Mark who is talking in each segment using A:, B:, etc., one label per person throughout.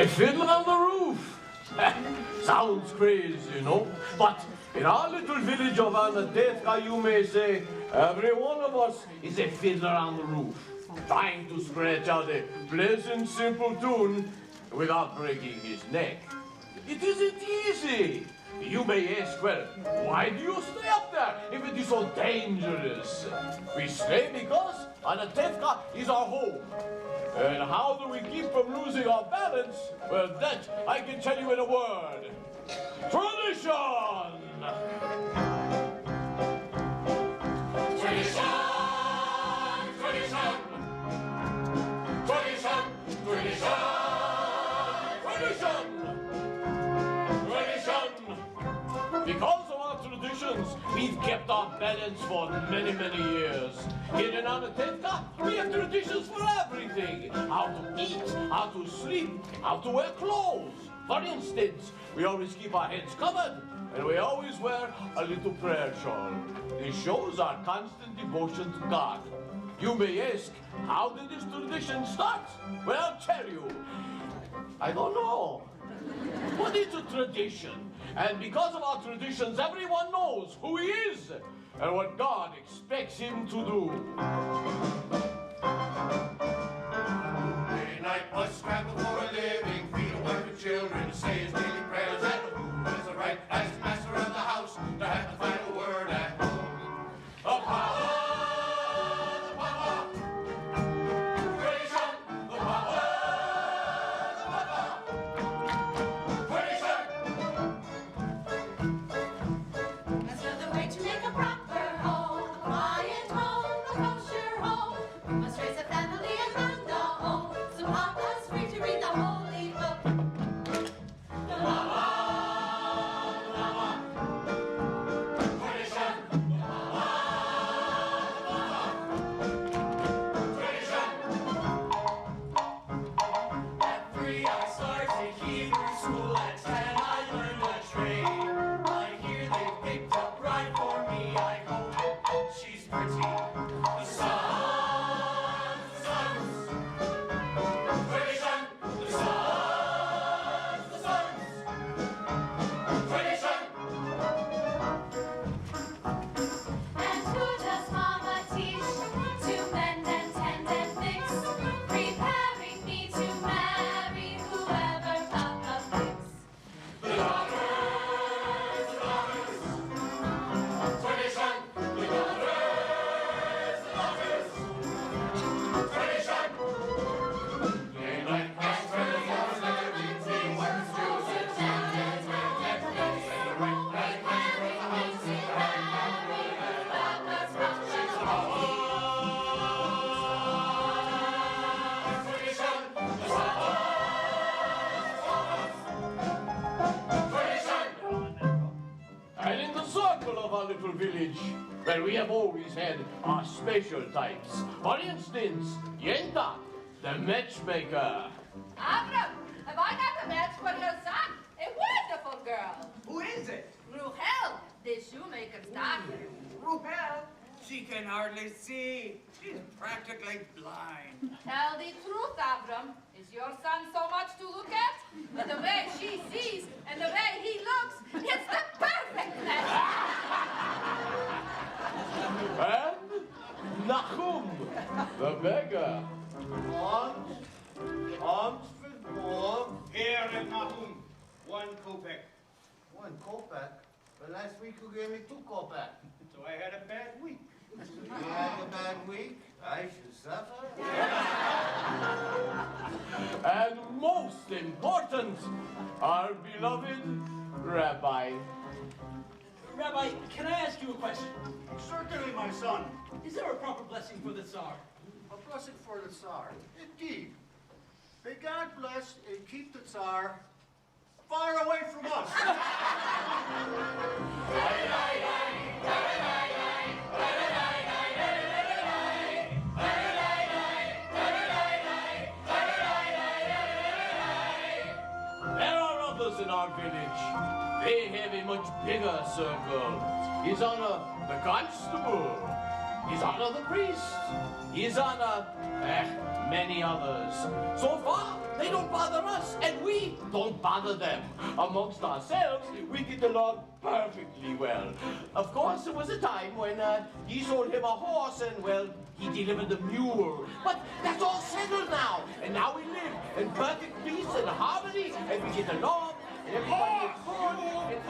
A: A fiddler on the roof. Sounds crazy, you know, but in our little village of Anatetka, you may say, every one of us is a fiddler on the roof, trying to scratch out a pleasant, simple tune without breaking his neck. It isn't easy. You may ask, well, why do you stay up there if it is so dangerous? We stay because Anatetka is our home. And how do we keep from losing our balance? Well, that I can tell you in a word. Tradition! Tradition! Tradition! Tradition! Tradition! Tradition! Tradition! Because of our traditions, we've kept our balance for many, many years. Here in Anatetka, we have traditions for everything. How to eat, how to sleep, how to wear clothes. For instance, we always keep our heads covered, and we always wear a little prayer shawl. This shows our constant devotion to God. You may ask, how did this tradition start? Well, I'll tell you. I don't know. But it's a tradition. And because of our traditions, everyone knows who he is and what God expects him to do.
B: Day and night must scramble for a living, feed and wife and children, say his daily prayers, and who has the right as master of the house to have the final word at home? The power! The power! Tradition! The power! The power! Tradition!
C: That's another way to make a proper home, a quiet home, a kosher home. We must raise a family and run the home, so Papa's free to read the holy book. The mama,
B: Tradition! The power! Tradition!
D: At 3 I started Hebrew school, at 10 I learned a trade. I hear they picked a bride for me, I hope she's pretty. The
B: Sons! Tradition! The sons! Tradition!
C: and who does Mama teach to mend and tend and fix, preparing me to marry whoever Papa picks.
B: The daughters! The daughters! Tradition! The daughters! The daughters! Tradition! Day and night must travel for a living, feeding wives and children, say his daily prayers at home. Say the right as master of the house to have the final word at home. She's the power! Tradition! The power! Tradition!
A: And in the circle of our little village, well, we have always had our special types. For instance, Yenta, the matchmaker.
E: Avram, have I got a match for your son? A wonderful girl.
F: Who is it?
E: Ruhel, the shoemaker's daughter.
F: Ruhel? She can hardly see. She's practically blind.
E: Tell the truth, Avram. Is your son so much to look at? But the way she sees and the way he looks, it's the perfect match.
A: And Nahum, the beggar.
G: Alms for more.
F: Here in Nahum, 1 kopeck.
G: 1 kopeck? But last week you gave me 2 kopeck.
F: So I had a bad week.
G: You had a bad week? I should suffer?
A: And most important, our beloved Rabbi.
H: Rabbi, can I ask you a question?
F: Certainly, my son.
H: Is there a proper blessing for the Tsar?
G: A blessing for the Tsar. Indeed. May God bless and keep the Tsar far away from us.
A: There are others in our village. They have a much bigger circle. His Honor, the Constable. His Honor, the Priest. His Honor, many others. So far, They don't bother us, and we don't bother them. Amongst ourselves, we get along perfectly well. Of course, there was a time when he sold him a horse, and, well, he delivered the mule. But that's all settled now, and now we live in perfect peace and harmony, and we get along, and everybody is good.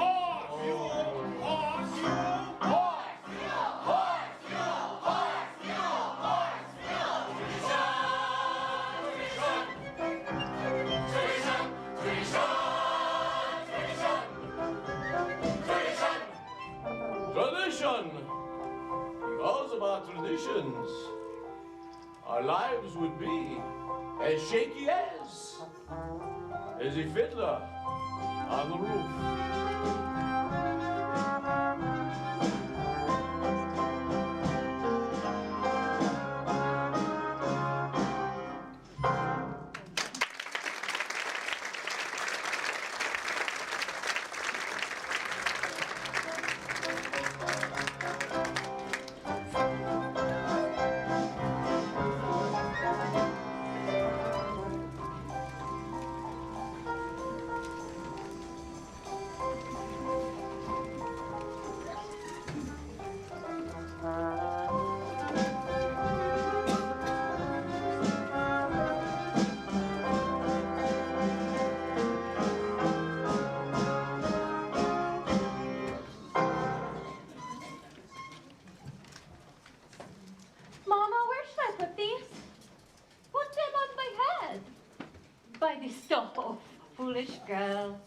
A: Tradition! Because of our traditions, our lives would be as shaky as a fiddler on the roof.
C: Mama, where should I put these? Put them on my head. By the stove, foolish girl.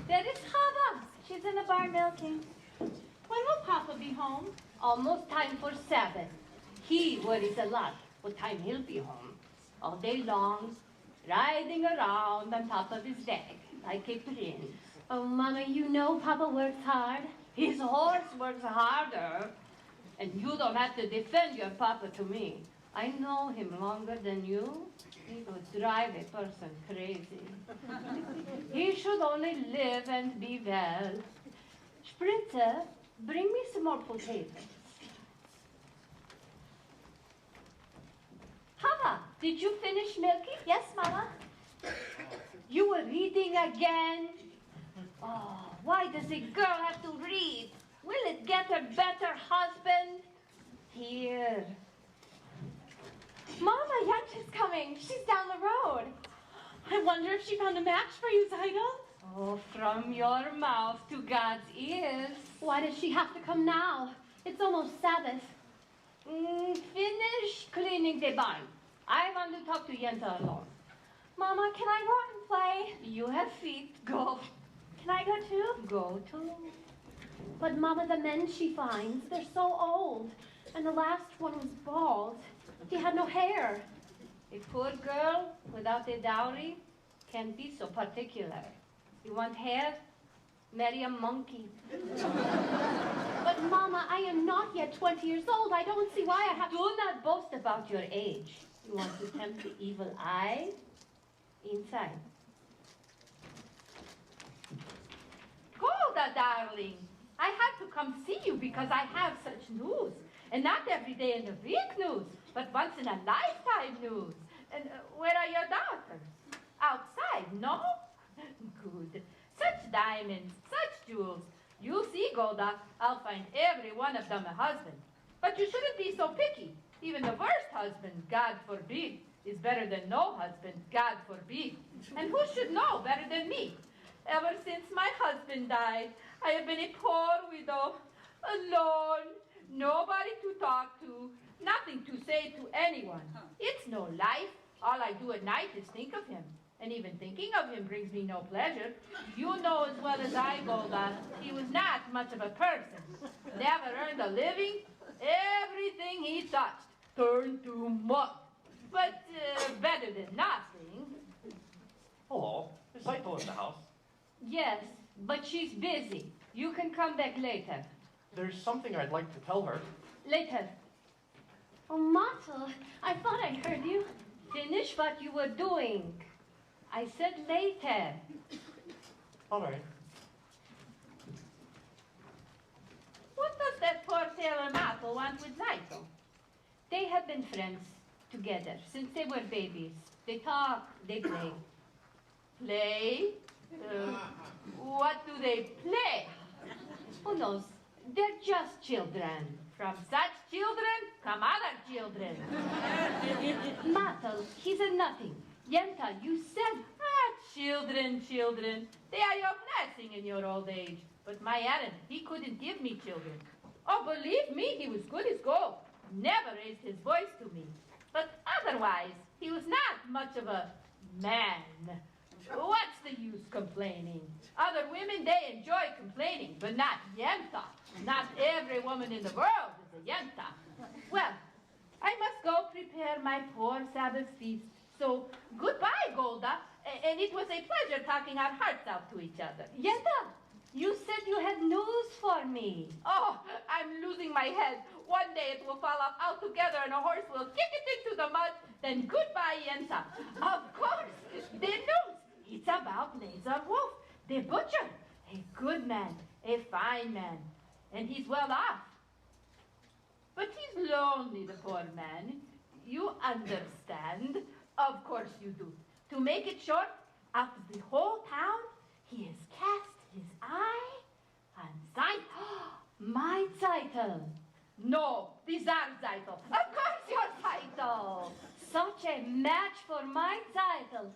C: There is Chava. She's in the barn milking. When will Papa be home? Almost time for Sabbath. He worries a lot what time he'll be home. All day long, riding around on top of his bag like a prince. Oh, Mama, you know Papa works hard. His horse works harder. And you don't have to defend your Papa to me. I know him longer than you. He would drive a person crazy. He should only live and be well. Spritzer, bring me some more potatoes. Hava, did you finish milking? Yes, Mama. You were reading again? Oh, why does a girl have to read? Will it get a better husband? Here.
I: Mama, Yancha's coming. She's down the road. I wonder if she found a match for you, Zeidel.
C: Oh, from your mouth to God's ears.
I: Why does she have to come now? It's almost Sabbath.
C: Finish cleaning the barn. I want to talk to Yenta alone.
I: Mama, can I go out and play?
C: You have feet. Go.
I: Can I go too?
C: Go too.
I: But Mama, the men she finds, they're so old. And the last one was bald. He had no hair.
C: A poor girl without a dowry can't be so particular. You want hair? Marry a monkey.
I: But Mama, I am not yet 20 years old. I don't see why I have to...
C: Do not boast about your age. You want to tempt the evil eye? Inside. Golda, darling. I had to come see you because I have such news. And not every day in the week news, but once in a lifetime news. And where are your daughters? Outside, no? Good. Such diamonds, such jewels. You see, Golda, I'll find every one of them a husband. But you shouldn't be so picky. Even the worst husband, God forbid, is better than no husband, God forbid. And who should know better than me? Ever since my husband died, I have been a poor widow, alone, nobody to talk to, nothing to say to anyone. It's no life. All I do at night is think of him. And even thinking of him brings me no pleasure. You know as well as I, Golda, he was not much of a person. Never earned a living. Everything he touched turned to mud. But better than nothing.
J: Hello, is Saito in the house?
C: Yes, but she's busy. You can come back later.
J: There's something I'd like to tell her.
C: Later.
I: Oh, Mata, I thought I heard you.
C: Finish what you were doing. I said later.
J: All right.
C: What does that poor Taylor Mato want with Saito? They have been friends together since they were babies.
E: They talk, they play. Play? What do they play? Who knows? They're just children. From such children come other children.
I: Matel, he's a nothing. Yenta, you said...
E: Children, children. They are your blessing in your old age. But my Aaron, he couldn't give me children. Oh, believe me, he was good as gold. Never raised his voice to me. But otherwise, he was not much of a man. What's the use complaining? Other women, they enjoy complaining, but not Yenta. Not every woman in the world is a Yenta. Well, I must go prepare my poor Sabbath feast. So, goodbye, Golda. And it was a pleasure talking our hearts out to each other.
I: Yenta, you said you had news for me.
E: Oh, I'm losing my head. One day it will fall off altogether and a horse will kick it into the mud. Then goodbye, Yenta. Of course, the news. It's about Laser Wolf, the butcher. A good man, a fine man. And he's well off. But he's lonely, the poor man. You understand? Of course you do. To make it short, out of the whole town, he has cast his eye on Zeitel.
I: My Zeitel.
E: No, these are Zeitel. Of course you're Zeitel.
I: Such a match for my Zeitel.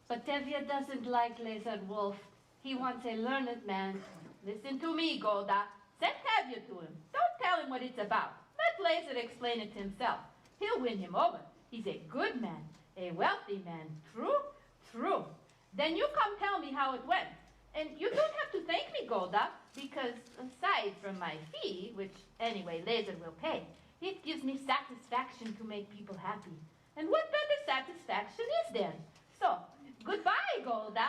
I: But Tevye doesn't like Laser Wolf. He wants a learned man.
E: Listen to me, Golda. Send Tevye to him. Don't tell him what it's about. Let Laser explain it himself. He'll win him over. He's a good man, a wealthy man. True? True. Then you come tell me how it went. And you don't have to thank me, Golda, because aside from my fee, which anyway Laser will pay, it gives me satisfaction to make people happy. And what better satisfaction is there? So, goodbye, Golda,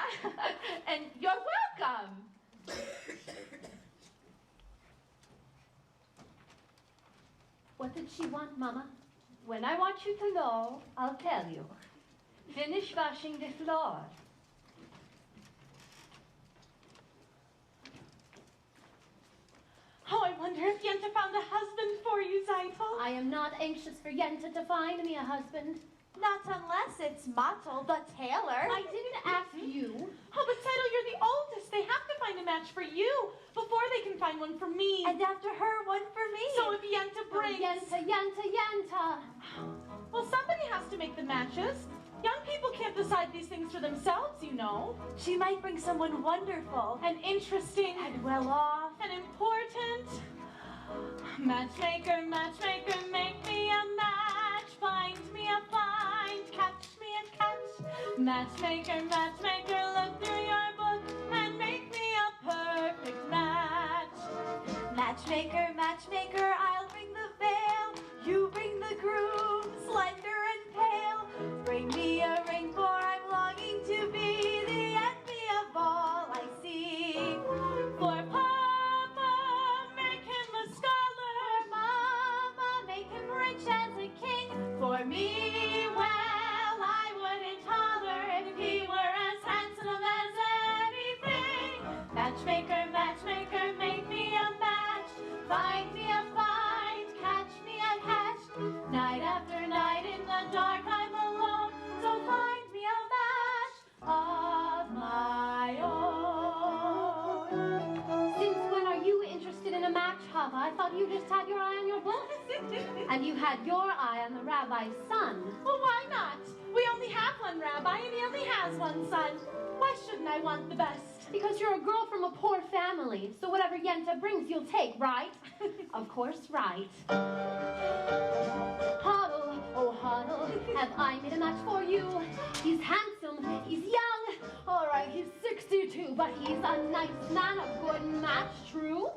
E: and you're welcome.
I: What did she want, Mama? When I want you to know, I'll tell you. Finish washing the floor.
K: Oh, I wonder if Yenta found a husband for you, Zeitel.
I: I am not anxious for Yenta to find me a husband.
K: Not unless it's Matel, the tailor.
I: I didn't ask you.
K: Oh, but Zeitel, you're the oldest. They have to find a match for you before they can find one for me.
C: And after her, one for me.
K: So if Yenta brings...
I: Yenta.
K: Well, somebody has to make the matches. Young people can't decide these things for themselves, you know.
C: She might bring someone wonderful.
K: And interesting.
C: And well off.
K: And important. Matchmaker, matchmaker, make me a match. Find me a find. Catch me a catch. Matchmaker, matchmaker, look through your book and make me a perfect match.
C: Matchmaker, matchmaker, I'll bring the veil. You bring the groom, slender and pale. Bring me a ring, for I'm longing to be the envy of all I see.
K: For Papa, make him a scholar.
C: For Mama, make him rich as a king.
K: For me, well, I wouldn't holler if he were as handsome as anything. Matchmaker, matchmaker, make me a match. Find me a find, catch me a catch. Night after night in the dark I'm alone, so find me a match of my own.
I: Since when are you interested in a match, Hava? I thought you just had your eye on your books. And you had your eye on the rabbi's son.
K: Well, why not? We only have one rabbi and he only has one son. Why shouldn't I want the best?
I: Because you're a girl from a poor family, so whatever Yenta brings you'll take, right? Of course, right. Huddle, oh huddle, have I made a match for you? He's handsome, he's young, all right, he's 62, but he's a nice man, a good match, true?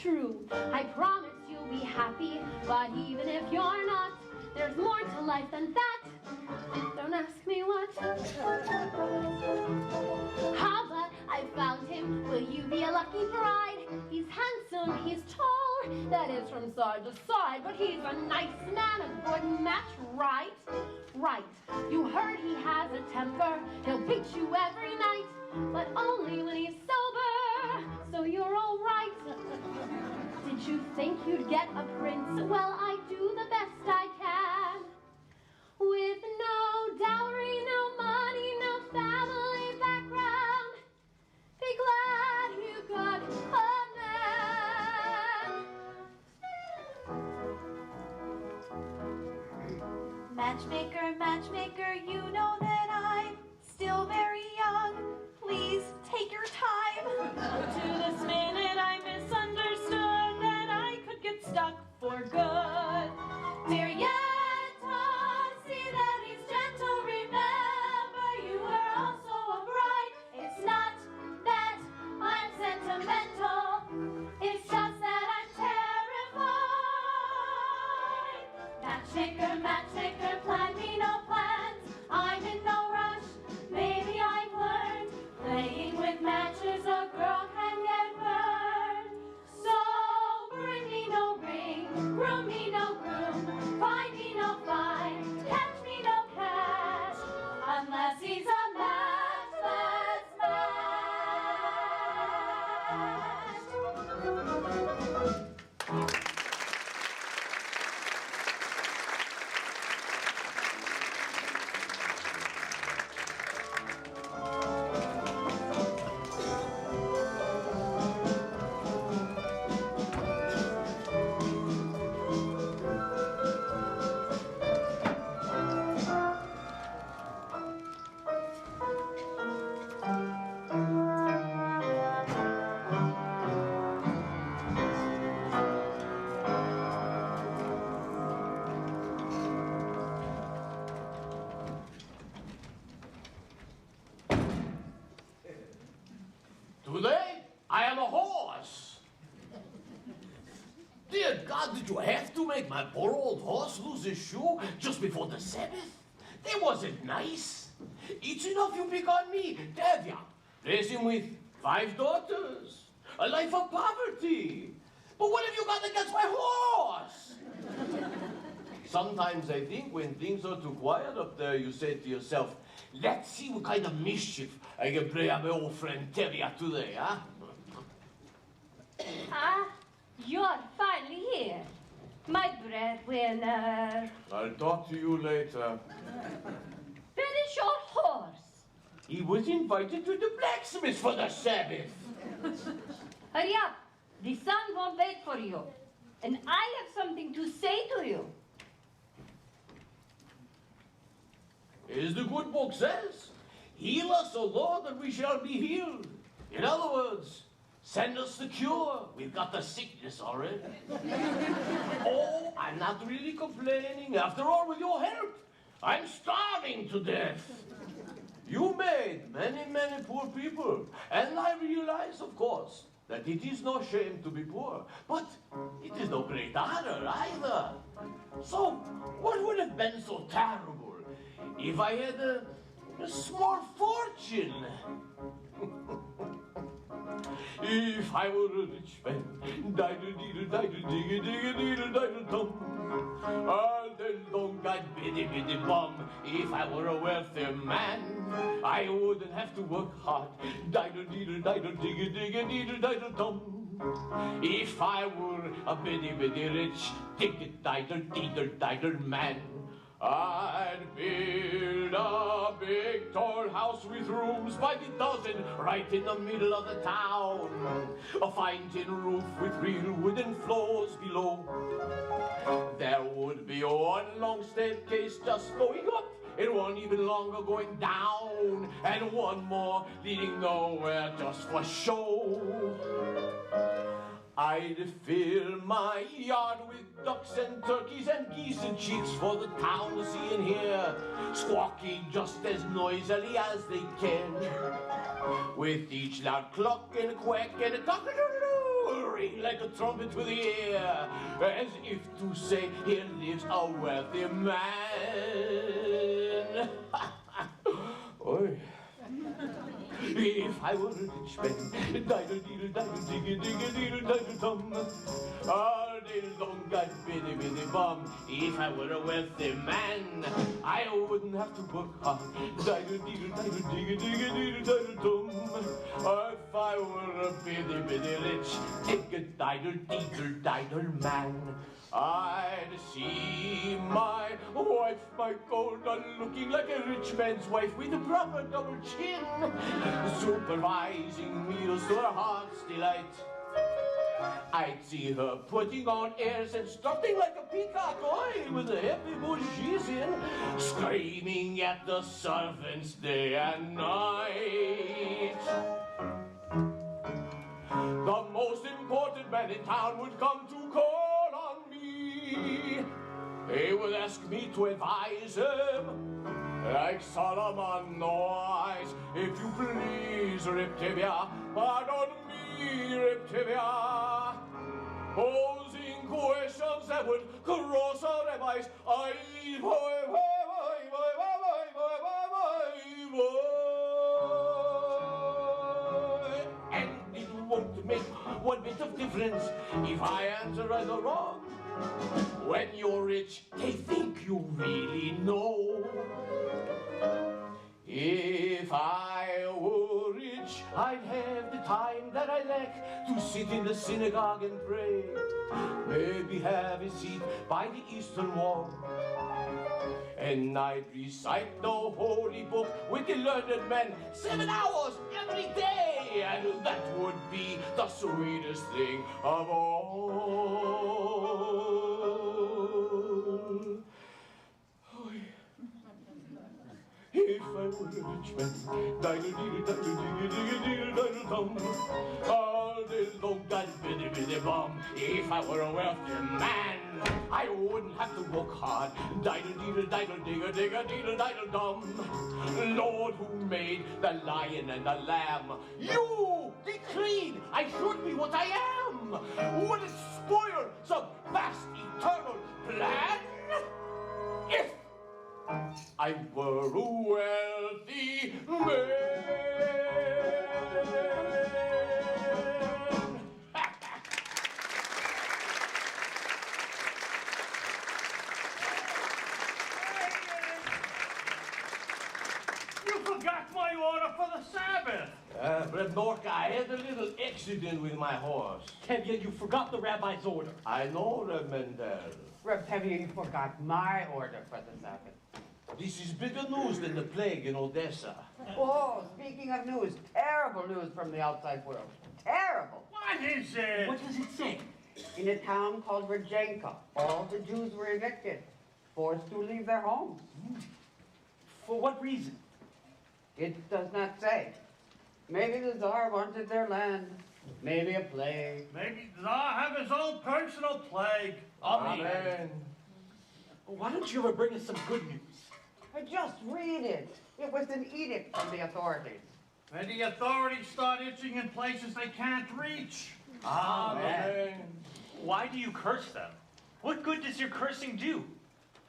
I: True. I promise you'll be happy, but even if you're not, there's more to life than that. Don't ask me what. Hava, I found him. Will you be a lucky bride? He's handsome, he's tall. That is from side to side, but he's a nice man, a good match, right? Right. You heard he has a temper. He'll beat you every night, but only when he's sober. So you're all right. Did you think you'd get a prince? Well, I do the best I can. With no dowry
K: Matchmaker, matchmaker, you know that I'm still very young. Please take your time. To this minute I misunderstood that I could get stuck for good. Dear Yetta, see that he's gentle. Remember, you are also a bride. It's not that I'm sentimental. It's just that I'm terrified. Matchmaker, matchmaker, plan me no plans. I'm in no rush. Maybe I've learned playing with matches a girl can get burned. So bring me no ring, groom me no groom, find me no fine, catch me no cash, unless he's a match, match, match.
A: Today, I am a horse. Dear God, did you have to make my poor old horse lose his shoe just before the Sabbath? That wasn't nice. It's enough you pick on me, Tevye. Raise him with 5 daughters, a life of poverty. But what have you got against my horse? Sometimes I think when things are too quiet up there, you say to yourself, let's see what kind of mischief I can play on my old friend Tevye today, huh?
I: Ah, you're finally here. My breadwinner.
A: I'll talk to you later.
I: Where is your horse?
A: He was invited to the blacksmith for the Sabbath.
I: Hurry up. The sun won't wait for you. And I have something to say to you.
A: As the good book says, heal us, O Lord, and we shall be healed. In other words, send us the cure. We've got the sickness already. Oh, I'm not really complaining. After all, with your help, I'm starving to death. You made many, many poor people. And I realize, of course, that it is no shame to be poor. But it is no great honor either. So, what would have been so terrible if I had a small fortune? If I were a rich man, diddle-diddle-diddle-diggy-diggy-diddle-diddle-dum. All day long I'd biddy-biddy-bum. If I were a wealthy man, I wouldn't have to work hard. Diddle-diddle-diddle-diggy-diggy-diddle-diddle-dum. If I were a biddy-biddy rich, diddle-diddle-diddle-diddle man, I'd build a big tall house with rooms by the dozen right in the middle of the town. A fine tin roof with real wooden floors below. There would be one long staircase just going up and one even longer going down, and one more leading nowhere just for show. I'd fill my yard with ducks and turkeys and geese and chicks for the town to see and hear, squawking just as noisily as they can. With each loud cluck and a quack and a cock-a-doodle-doo, ring like a trumpet to the ear, as if to say, here lives a wealthy man. Oy. If I were a rich man, diddle-diddle-diddle-diggy-diggy-diddle-diddle-dum. All day long I'd biddy-biddy-bum. If I were a wealthy man, I wouldn't have to work hard. Diddle-diddle-diddle-diggy-diggy-diddle-diddle-dum. If I were a biddy-biddy rich, diddle-diddle-diddle man, I'd see my wife, my Golda, looking like a rich man's wife with a proper double chin, supervising meals to her heart's delight. I'd see her putting on airs and strutting like a peacock, oi, with a happy bougies in, screaming at the servants day and night. The most important man in town would come to call on me. He would ask me to advise him, like Solomon noise. If you please, Tevye, pardon me, Tevye. Posing questions that would cross our eyes. And it won't make one bit of difference if I answer right or wrong. When you're rich, they think you really know. If I were rich, I'd have the time that I lack to sit in the synagogue and pray. Maybe have a seat by the eastern wall. And I'd recite the holy book with the learned men 7 hours every day. And that would be the sweetest thing of all. If I were a rich man, diddle-diddle-diddle-diddle-diddle-diddle-dum, all day long, diddle-biddy-biddy-bum. If I were a wealthy man, I wouldn't have to work hard, diddle-diddle-diddle-diddle-diddle-diddle-dum. Lord, who made the lion and the lamb, you decreed I should be what I am. Would it spoil some vast eternal plan? If I were a wealthy man.
G: You forgot my order for the Sabbath.
A: Reb Norka, I had a little accident with my horse.
H: Tevye, you forgot the rabbi's order.
A: I know, Reb Mendel.
L: Reb Tevye, you forgot my order for the Sabbath.
A: This is bigger news than the plague in Odessa.
L: Oh, speaking of news, terrible news from the outside world. Terrible.
G: What is it?
H: What does it say?
L: In a town called Rajenka, all the Jews were evicted, forced to leave their homes.
H: For what reason?
L: It does not say. Maybe the Tsar wanted their land. Maybe a plague.
G: Maybe Tsar have his own personal plague.
A: Amen.
H: Why don't you ever bring us some good news?
L: Just read it. It was an edict from the authorities.
G: And the authorities start itching in places they can't reach.
A: Amen.
M: Why do you curse them? What good does your cursing do?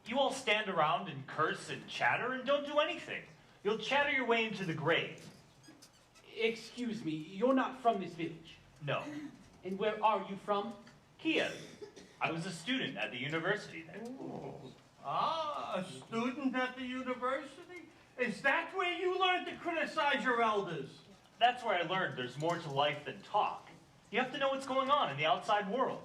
M: You all stand around and curse and chatter and don't do anything. You'll chatter your way into the grave.
H: Excuse me, you're not from this village.
M: No.
H: And where are you from?
M: Kiev. I was a student at the university there.
G: Ah, a student at the university? Is that where you learned to criticize your elders?
M: That's where I learned there's more to life than talk. You have to know what's going on in the outside world.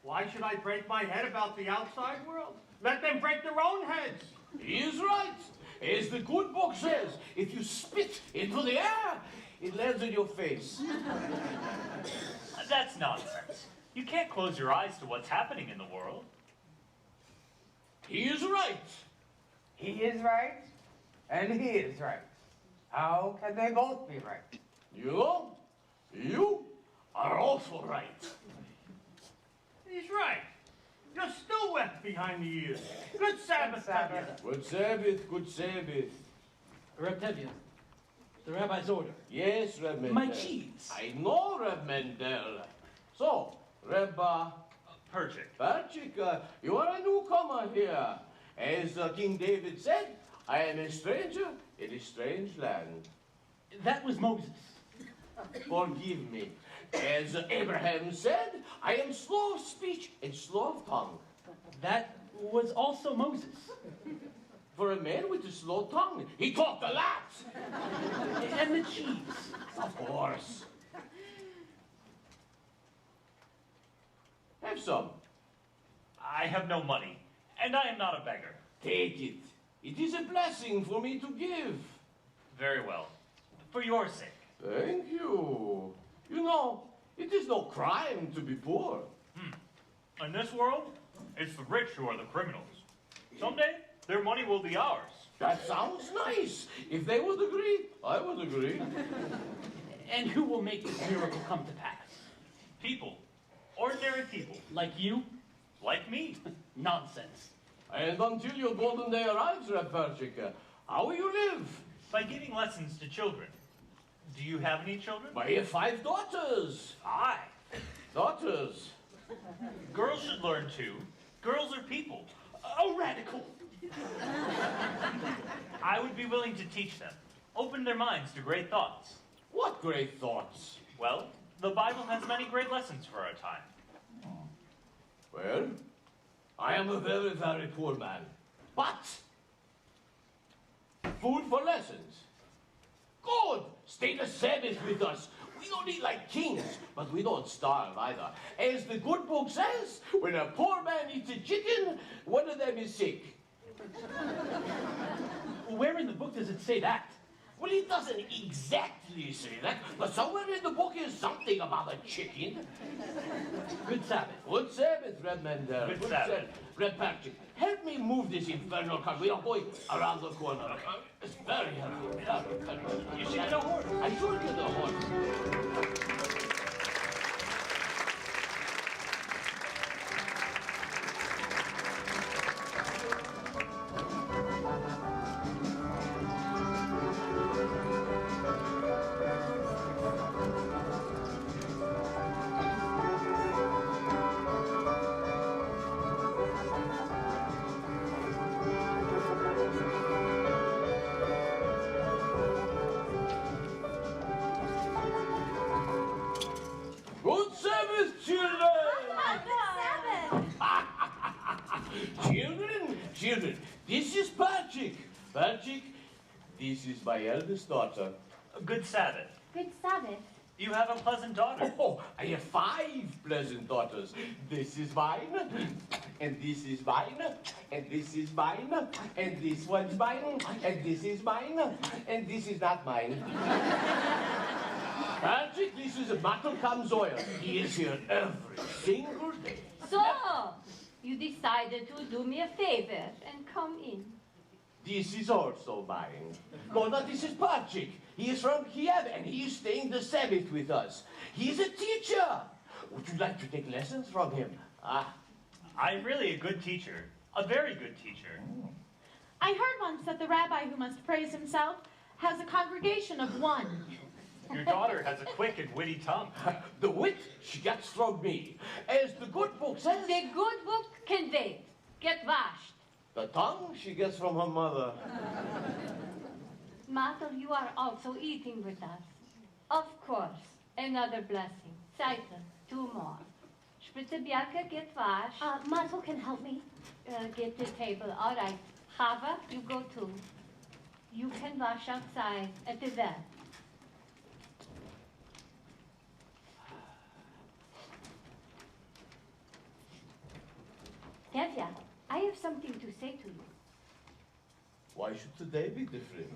G: Why should I break my head about the outside world? Let them break their own heads.
A: He is right. As the good book says, if you spit into the air, it lands in your face.
M: That's nonsense. You can't close your eyes to what's happening in the world.
A: He is right.
L: He is right, and he is right. How can they both be right?
A: You are also right.
G: He's right. You're still wet behind the ears. Good Sabbath, Tevye.
A: Good Sabbath, good Sabbath.
H: Reb Tevye, the rabbi's order.
A: Yes, Reb Mendel.
H: My cheese.
A: I know, Reb Mendel. So, Reb
M: Perchik.
A: Perchik, you are a newcomer here. As King David said, I am a stranger in a strange land.
H: That was Moses.
A: Forgive me. As Abraham said, I am slow of speech and slow of tongue.
H: That was also Moses.
A: For a man with a slow tongue, he talked a lot.
H: And the cheese.
A: Of course. Have some.
M: I have no money, and I am not a beggar.
A: Take it. It is a blessing for me to give.
M: Very well. For your sake.
A: Thank you. You know, It is no crime to be poor.
M: In this world, it's the rich who are the criminals. Someday, their money will be ours.
A: That sounds nice. If they would agree, I would agree.
H: And who will make this miracle come to pass?
M: People. Ordinary people.
H: Like you?
M: Like me.
H: Nonsense.
A: And until your golden day arrives, Repertory, how will you live?
M: By giving lessons to children. Do you have any children?
A: I have 5 daughters.
M: 5.
A: Daughters.
M: Girls should learn too. Girls are people.
H: A radical.
M: I would be willing to teach them. Open their minds to great thoughts.
A: What great thoughts?
M: Well, the Bible has many great lessons for our time.
A: Well, I am a very, very poor man. But, food for lessons. Good! Stay the Sabbath with us. We don't eat like kings, but we don't starve either. As the good book says, when a poor man eats a chicken, one of them is sick.
H: Where in the book does it say that?
A: Well, it doesn't exactly say that, but somewhere in the book is something about a chicken.
H: Good Sabbath.
A: Good Sabbath, Redmender.
M: Good Sabbath.
A: Repertory, help me move this infernal car. We are going around the corner. It's very heavy. Very heavy.
M: You should get a horse.
A: I should get a horse. Good Sabbath, children! Children, this is Patrick. Patrick, this is my eldest daughter.
M: Good Sabbath.
I: Good Sabbath.
M: You have a pleasant daughter.
A: Oh, I have 5 pleasant daughters. This is mine, and this is mine, and this is mine, and this one's mine, and this is mine, and this is not mine. Patrick, this is a Mattelkamm Zoya. He is here every single day.
E: So, you decided to do me a favor and come in.
A: This is also mine. No, this is Patrick. He is from Kiev, and he is staying the Sabbath with us. He is a teacher. Would you like to take lessons from him?
M: I'm really a good teacher. A very good teacher.
K: I heard once that the rabbi who must praise himself has a congregation of 1.
M: Your daughter has a quick and witty tongue.
A: The wit she gets from me. As the good book says,
E: The good book can wait. Get washed.
A: the tongue she gets from her mother.
E: Mother, you are also eating with us. Of course. Another blessing. Seite, 2 more. Spitze Bianca, get washed.
I: Mazel can help me.
E: Get the table. All right. Chava, you go too. You can wash outside at the well. Tevye, I have something to say to you.
A: Why should today be different?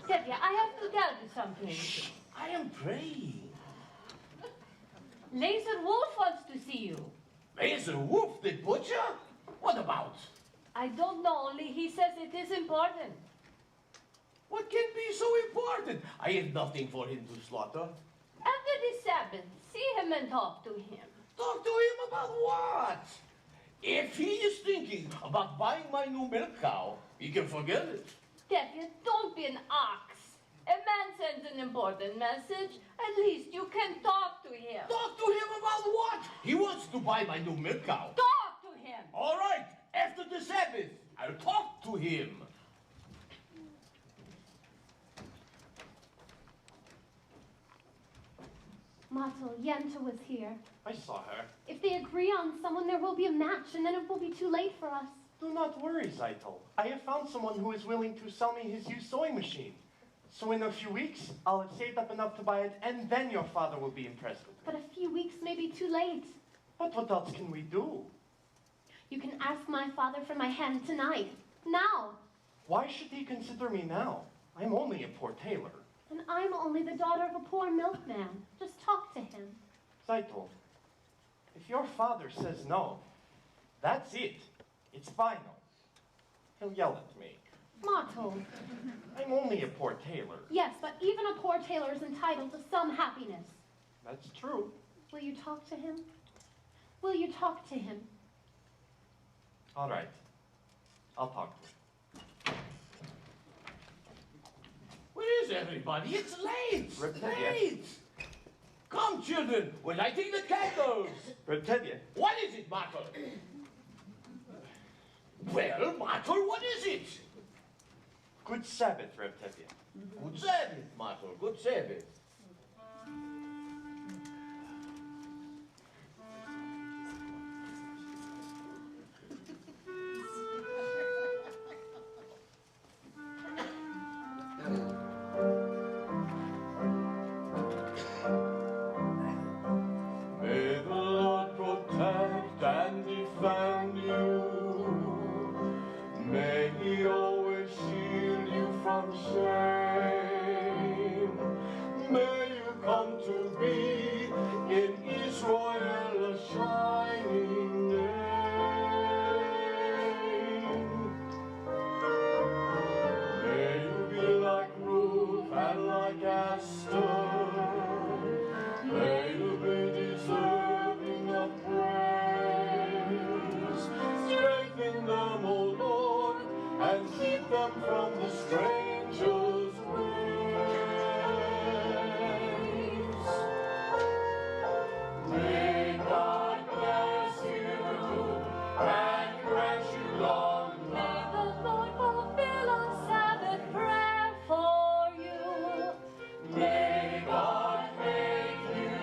E: Tevye, I have to tell you something.
A: Shh, I am praying.
E: Laser Wolf wants to see you.
A: Laser Wolf, the butcher? What about?
E: I don't know, only he says it is important.
A: What can be so important? I have nothing for him to slaughter.
E: After the Sabbath, see him and talk to him.
A: Talk to him about what? If he is thinking about buying my new milk cow, he can forget it.
E: Tevye, don't be an ox. A man sends an important message. At least you can talk to him.
A: Talk to him about what? He wants to buy my new milk cow.
E: Talk to him.
A: All right, after the Sabbath, I'll talk to him.
I: Mazel, Yenta was here.
J: I saw her.
I: If they agree on someone, there will be a match, and then it will be too late for us.
J: Do not worry, Zaito. I have found someone who is willing to sell me his used sewing machine. So in a few weeks, I'll have saved up enough to buy it, and then your father will be impressed with it.
I: But a few weeks may be too late.
J: But what else can we do?
I: You can ask my father for my hand tonight. Now.
J: Why should he consider me now? I'm only a poor tailor.
I: And I'm only the daughter of a poor milkman. Just talk to him.
J: Title, if your father says no, that's it. It's final. He'll yell at me.
I: Motto.
J: I'm only a poor tailor.
I: Yes, but even a poor tailor is entitled to some happiness.
J: That's true.
I: Will you talk to him? Will you talk to him?
J: All right. I'll talk to him.
A: Where is everybody? It's late.
J: Repertory.
A: Late. Come, children. We're lighting the candles.
J: Tevye,
A: What is it, Michael? Well, Michael, what is it?
J: good Sabbath, Tevye.
A: Good Sabbath, Michael. Good Sabbath.
B: May the Lord protect and defend you. May He always shield you from shame. May you come to be in Israel a shining name. May you be like Ruth and like Esther. May you be deserving of praise. Strengthen them, O Lord, and keep them from the stranger's ways. May God bless you and grant you long life.
K: May the Lord fulfill our Sabbath prayer for you.
B: May God make you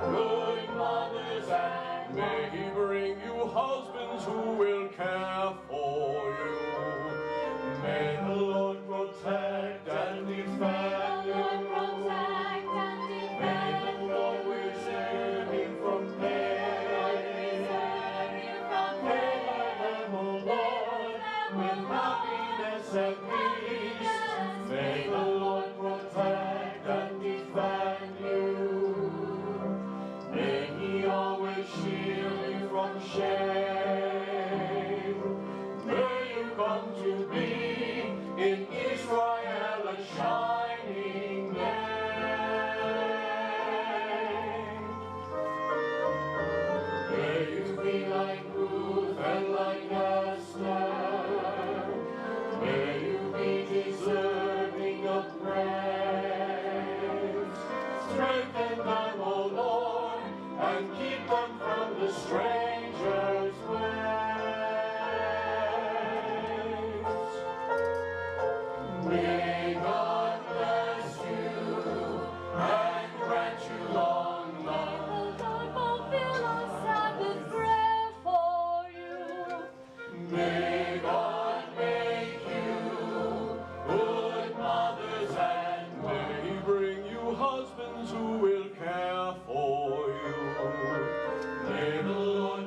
B: good mothers, and
A: May He bring you husbands who will care for you.
B: may the Lord protect and defend you. May the Lord preserve you from pain. Favor them, O Lord, with happiness and peace. May the Lord protect and defend you. May He always shield you from shame. May you come to be in Israel a shining name. May you be like Ruth and like Esther. May you be deserving of praise. Strengthen them, O Lord, and keep them from the stranger's ways. May God bless you and grant you long life.
K: May the Lord fulfill our Sabbath prayer for you.
B: May God make you good mothers, and
A: May He bring you husbands who will care for you.
B: may the Lord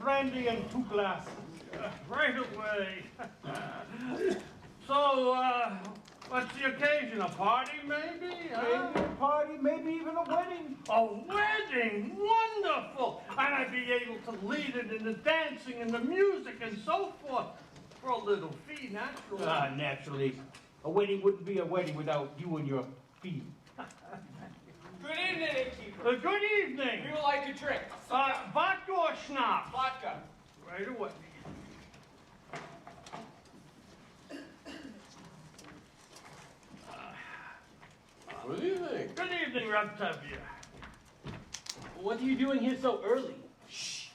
N: brandy and 2 glasses.
O: Right away. So, what's the occasion? A party, maybe? Huh?
N: Maybe a party, maybe even a wedding.
O: A wedding? Wonderful! And I'd be able to lead it in the dancing and the music and so forth. For a little fee, naturally.
N: Naturally. A wedding wouldn't be a wedding without you and your fee.
F: Good evening, innkeeper.
O: Good evening.
F: We would like a drink.
O: Vodka or schnapps?
F: Vodka.
O: Right away.
A: Good evening.
O: Good evening, Tevye.
N: What are you doing here so early?
A: Shh.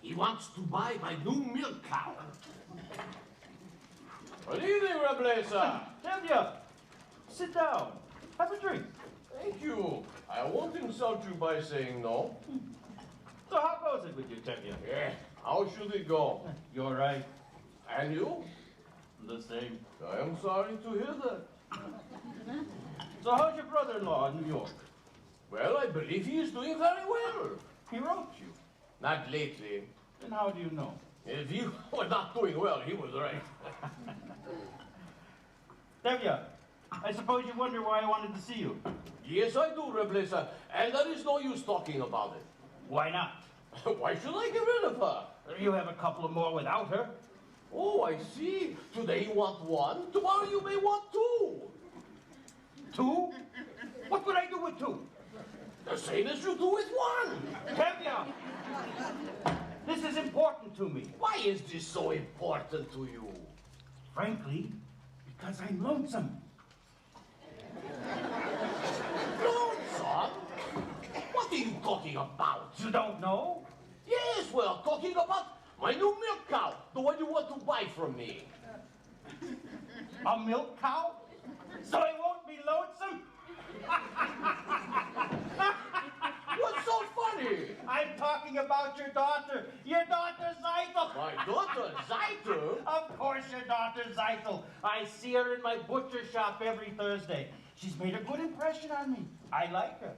A: He wants to buy my new milk cow. Good evening, Reblesa.
N: Tevye, sit down. Have a drink.
A: Thank you. I won't insult you by saying no.
N: So how goes it with you, Tevye?
A: Yeah. How should it go?
N: You're right.
A: And you?
N: The same.
A: I am sorry to hear that.
N: So how's your brother-in-law in New York?
A: Well, I believe he is doing very well.
N: He wrote you.
A: Not lately.
N: Then how do you know?
A: If you were not doing well, he was right.
N: Tevye, I suppose you wonder why I wanted to see you.
A: Yes, I do, Reblesa. And there is no use talking about it.
N: Why not?
A: Why should I get rid of her?
N: You have a couple of more without her.
A: Oh, I see. Today you want one, tomorrow you may want 2.
N: 2? What would I do with 2?
A: The same as you do with 1.
N: Tevye, this is important to me.
A: Why is this so important to you?
N: Frankly, because I'm lonesome.
A: Lonesome? What are you talking about?
N: You don't know?
A: Yes, we're talking about my new milk cow, the one you want to buy from me.
N: A milk cow? So I won't be lonesome?
A: What's so funny?
N: I'm talking about your daughter Zeitel.
A: My daughter, Zeitel?
N: Of course your daughter Zeitel. I see her in my butcher shop every Thursday. She's made a good impression on me. I like her.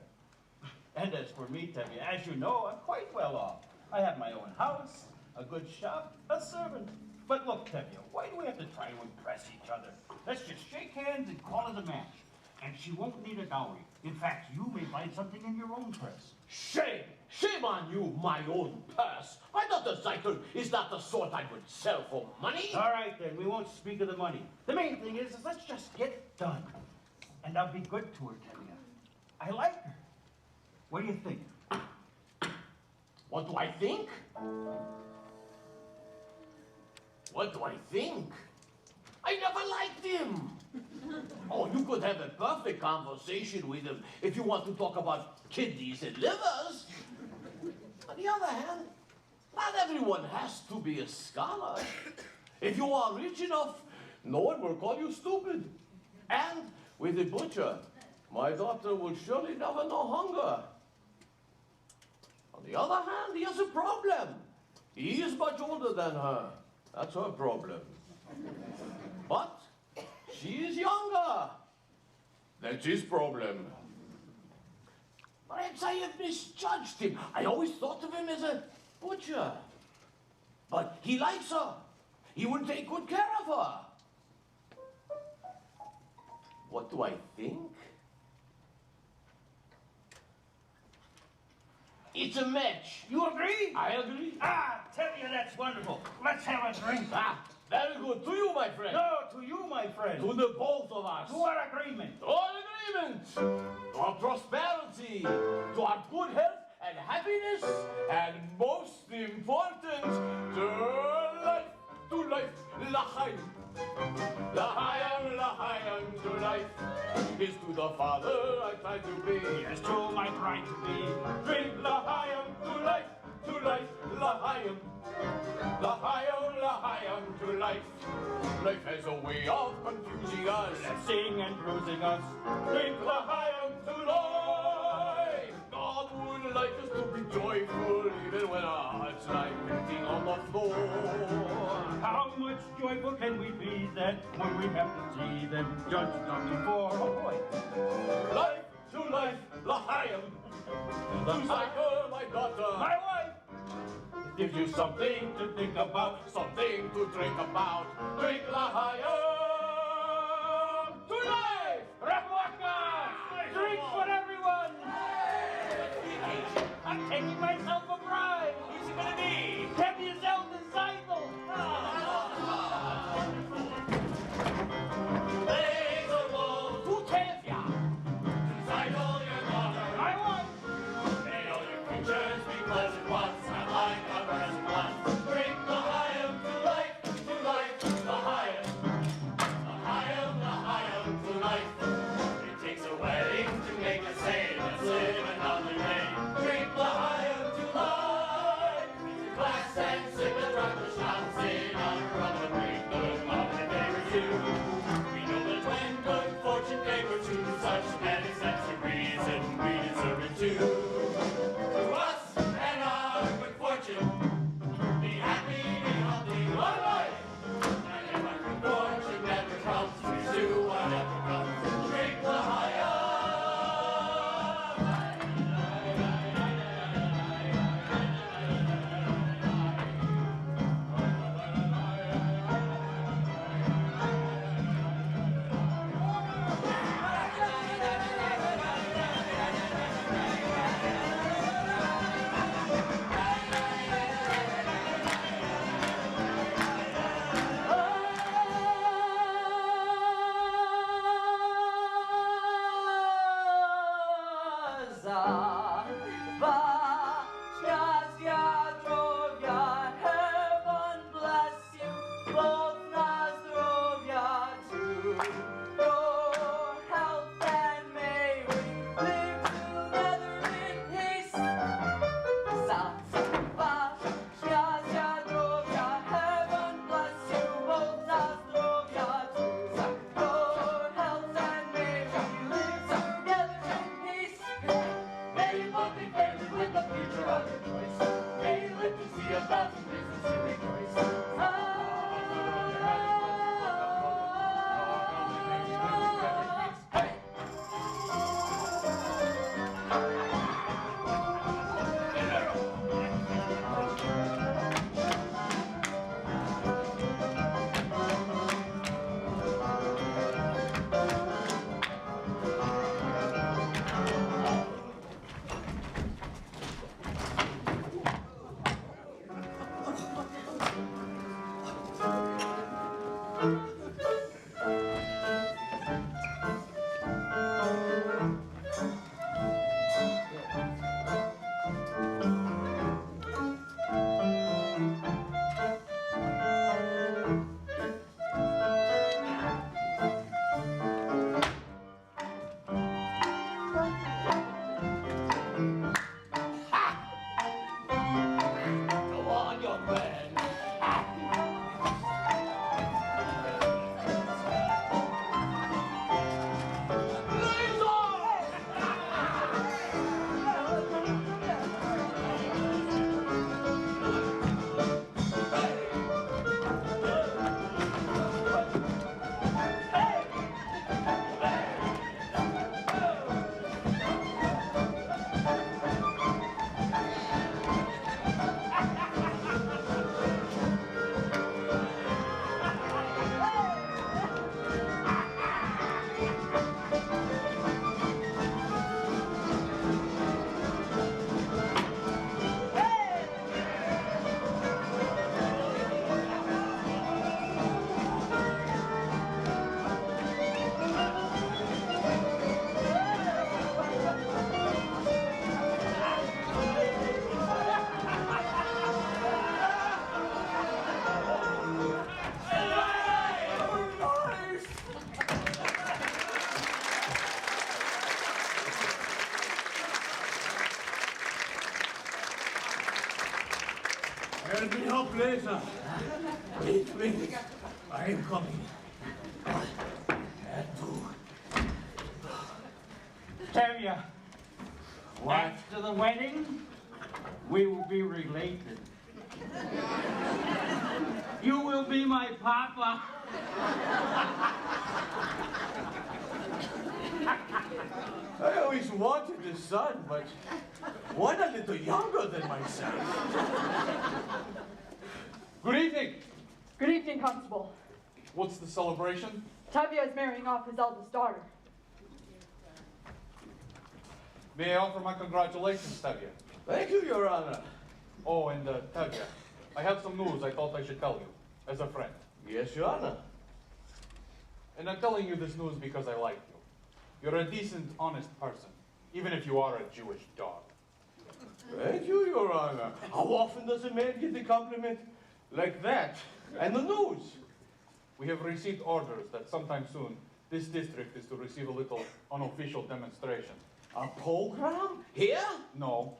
N: And as for me, Tevye, as you know, I'm quite well off. I have my own house, a good shop, a servant. But look, Tevye, why do we have to try to impress each other? Let's just shake hands and call it a match. And she won't need a dowry. In fact, you may find something in your own purse.
A: Shame! Shame on you, my own purse. My daughter Zeitel is not the sort I would sell for money.
N: All right, then. We won't speak of the money. The main thing is let's just get it done. And I'll be good to her, Tevye. I like her. What do you think?
A: What do I think? What do I think? I never liked him. Oh, you could have a perfect conversation with him if you want to talk about kidneys and livers. On the other hand, not everyone has to be a scholar. If you are rich enough, no one will call you stupid. And with a butcher, my daughter will surely never know hunger. On the other hand, he has a problem. He is much older than her. That's her problem. But she is younger. That's his problem. Perhaps I have misjudged him. I always thought of him as a butcher. But he likes her. He would take good care of her. What do I think? It's a match.
N: You agree?
A: I agree.
N: Tevye, that's wonderful. Let's have a drink.
A: Very good. To you, my friend.
N: No, to you, my friend.
A: To the both of us.
N: To our agreement.
A: To our agreement. To our prosperity. To our good health and happiness. And most important, to life. To life. L'chaim. L'chaim, to life. Is to the father I try to be.
N: Yes, to my pride to be.
A: Drink l'chaim to life, l'chaim. L'chaim to life. Life has a way of confusing us.
N: Blessing and bruising us.
A: Drink l'chaim to life. God would like us to be joyful even when our hearts lie beating on the floor.
N: How much joyful can we be then when we have to see them judged on before? Oh boy.
A: Life to life, l'chaim. To Zeitel, my daughter.
N: My wife.
A: gives you something to think about, something to drink about. Drink L'Chaim to life! Repertory!
O: Drink for everyone! I'm taking myself a bribe!
M: Who's it gonna be?
O: Tevye's eldest Zeidel!
B: Lays a wolf
A: To Tevye!
B: Zeidel, your daughter.
O: I want!
B: May all your creatures be pleasant ones, not like our present ones. Drink L'Chaim to life, L'Chaim. L'Chaim to life. It takes a wedding to make a say, let's live another day. Drink L'Chaim to life. Glass and sip and rock the schnapps in honor of a great good luck and favor too. We know that when good fortune favors you, such an accessory reason we deserve it too. To us and our good fortune, be happy, be healthy, long life. And if our good fortune never comes, we do whatever comes. Drink L'Chaim.
D: Heaven bless you, both Nazdrovia too. Your health and may we live together in peace. Heaven bless you, both Nazdrovia too. Your health and may we live together in peace. May you both be favored with the future of your choice. May you live to see 1,000 reasons to rejoice. Hey!
A: Go on, young man.
F: There'll be no pleasure. Wait, I am coming. And
O: Tevye, after the wedding, we will be related. You will be my papa.
A: I always wanted a son, but one a little younger than myself.
P: Good evening.
Q: Good evening, Constable.
P: What's the celebration?
Q: Tevye is marrying off his eldest daughter.
P: May I offer my congratulations, Tevye?
A: Thank you, Your Honor.
P: Oh, and Tevye, I have some news I thought I should tell you, as a friend.
A: Yes, Your Honor.
P: And I'm telling you this news because I like you. You're a decent, honest person, even if you are a Jewish dog.
A: Thank you, Your Honor. How often does a man get a compliment like that? And the news?
P: We have received orders that sometime soon, this district is to receive a little unofficial demonstration.
A: A program? Here?
P: No.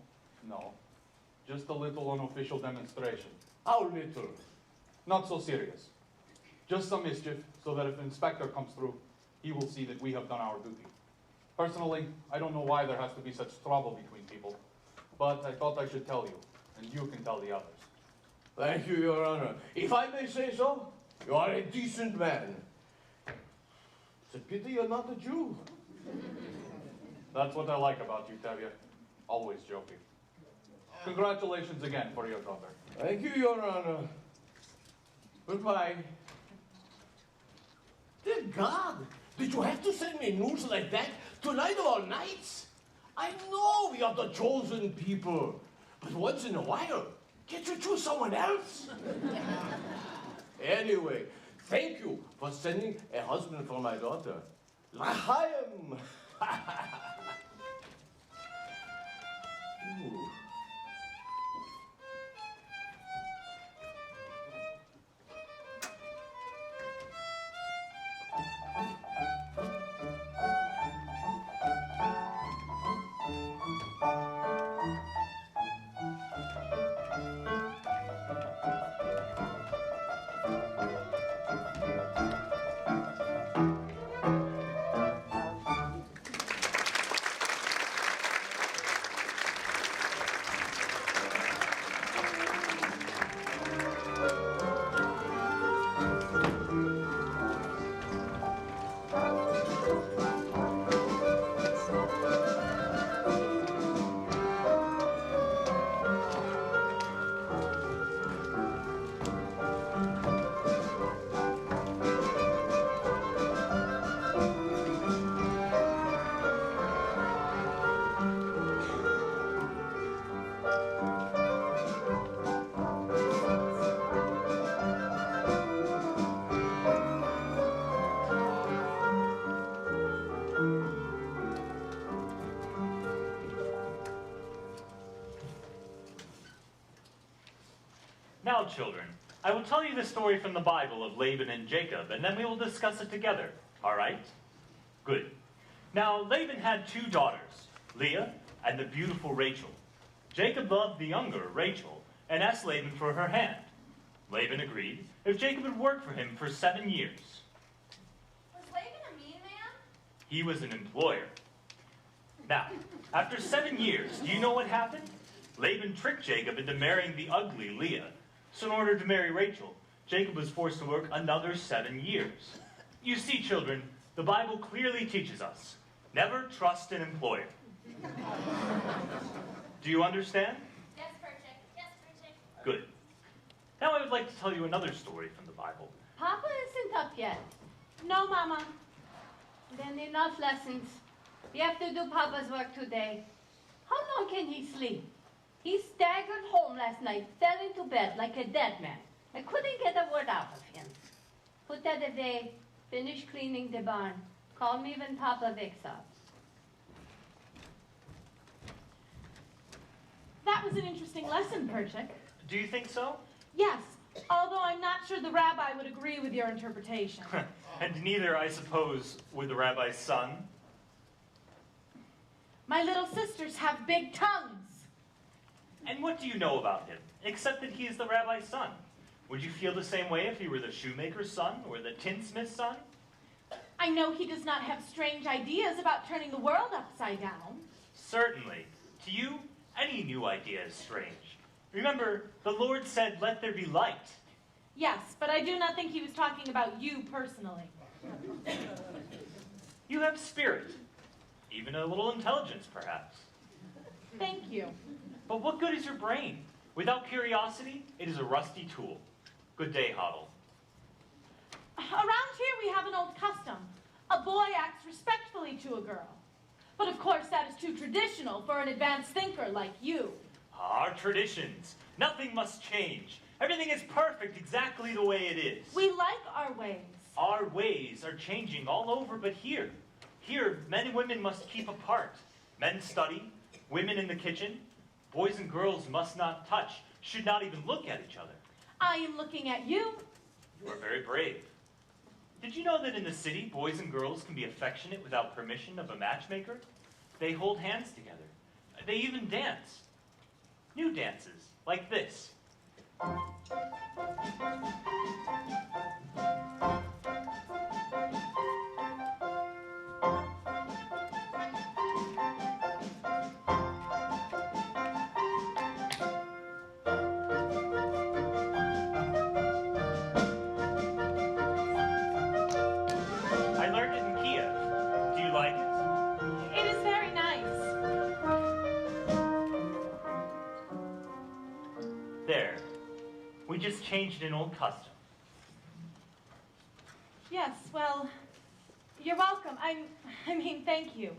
P: Just a little unofficial demonstration.
A: How little?
P: Not so serious. Just some mischief, so that if the inspector comes through, he will see that we have done our duty. Personally, I don't know why there has to be such trouble between people, but I thought I should tell you, and you can tell the others.
A: Thank you, Your Honor. If I may say so, you are a decent man. It's a pity you're not a Jew.
P: That's what I like about you, Tevye. Always joking. Congratulations again for your daughter.
A: Thank you, Your Honor. Goodbye. Dear God, did you have to send me news like that tonight of all nights? I know we are the chosen people, but once in a while, can't you choose someone else? Anyway, thank you for sending a husband for my daughter. L'chaim! Ooh.
M: Now, children, I will tell you the story from the Bible of Laban and Jacob, and then we will discuss it together. All right? Good. Now, Laban had two daughters, Leah and the beautiful Rachel. Jacob loved the younger, Rachel, and asked Laban for her hand. Laban agreed if Jacob would work for him for 7 years.
I: Was Laban a mean man?
M: He was an employer. Now, after 7 years, do you know what happened? Laban tricked Jacob into marrying the ugly Leah. So in order to marry Rachel, Jacob was forced to work another 7 years. You see, children, the Bible clearly teaches us, never trust an employer. Do you understand?
I: Yes, Perchik. Yes, Perchik.
M: Good. Now I would like to tell you another story from the Bible.
E: Papa isn't up yet.
K: No, Mama.
E: Then enough lessons. We have to do Papa's work today. How long can he sleep? He staggered home last night, fell into bed like a dead man. I couldn't get a word out of him. Put that away, finish cleaning the barn. Call me when Papa wakes up.
K: That was an interesting lesson, Perchik.
M: Do you think so?
K: Yes, although I'm not sure the rabbi would agree with your interpretation.
M: And neither, I suppose, would the rabbi's son.
K: My little sisters have big tongues.
M: And what do you know about him, except that he is the rabbi's son? Would you feel the same way if he were the shoemaker's son or the tinsmith's son?
K: I know he does not have strange ideas about turning the world upside down.
M: Certainly. To you, any new idea is strange. Remember, the Lord said, "Let there be light."
K: Yes, but I do not think he was talking about you personally.
M: You have spirit. Even a little intelligence, perhaps.
K: Thank you.
M: But what good is your brain? Without curiosity, it is a rusty tool. Good day, Hoddle.
K: Around here we have an old custom. A boy acts respectfully to a girl. But of course that is too traditional for an advanced thinker like you.
M: Our traditions. Nothing must change. Everything is perfect exactly the way it is.
K: We like our ways.
M: Our ways are changing all over but here. Here, men and women must keep apart. Men study, women in the kitchen. Boys and girls must not touch, should not even look at each other.
K: I am looking at you.
M: You are very brave. Did you know that in the city, boys and girls can be affectionate without permission of a matchmaker? They hold hands together. They even dance. New dances, like this. I learned it in Kiev. Do you like it?
K: It is very nice.
M: There. We just changed an old custom.
K: Yes, well, you're welcome. I mean, thank you.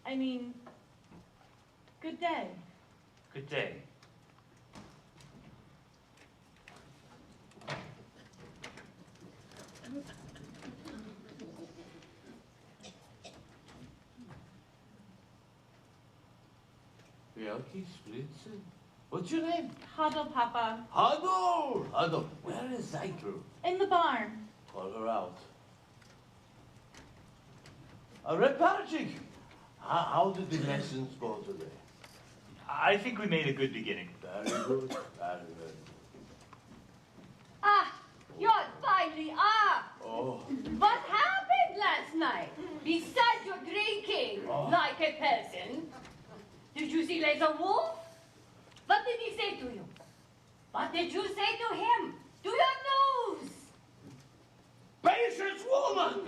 K: I mean, good day.
M: Good day.
A: Wielki Splitzen? What's your name?
K: Huddle, Papa.
A: Huddle! Huddle. Where is Zaitru?
K: In the barn.
A: Call her out. Repertory! How did the lessons go today?
M: I think we made a good beginning.
A: Very good, very good.
I: Ah, you're finally up.
A: Oh.
I: What happened last night? Besides your drinking, like a person, did you see Laser Wolf? What did he say to you? What did you say to him? To your nose?
A: Patience, woman!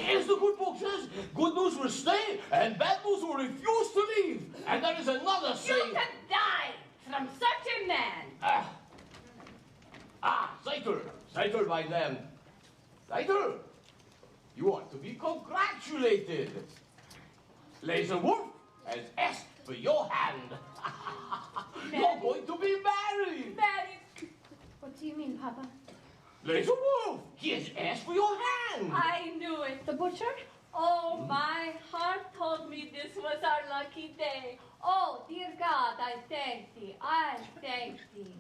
A: As the good book says, good news will stay, and bad news will refuse to leave. And there is another saying.
I: You can die from such a man.
A: Zaitr, my name. Zaitr, you ought to be congratulated. Laser Wolf has asked for your hand. You're going to be married.
I: Married? What do you mean, Papa?
A: Laser Wolf, he has asked for your hand.
I: I knew it. The butcher? Oh, my heart told me this was our lucky day. Oh, dear God, I thank thee. I thank thee.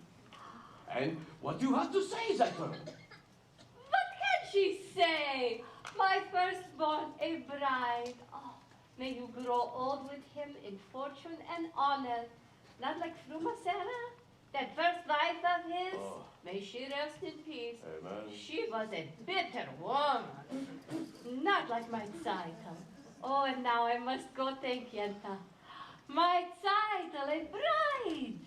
A: And what do you have to say, Zaitr?
I: What can she say? My firstborn, a bride. Oh, may you grow old with him in fortune and honor. Not like Fruma Sarah, that first wife of his.
A: Oh.
I: May she rest in peace.
A: Amen.
I: She was a bitter woman. Not like my Zeitel. Oh, and now I must go thank Yenta. My Zeitel, a bride.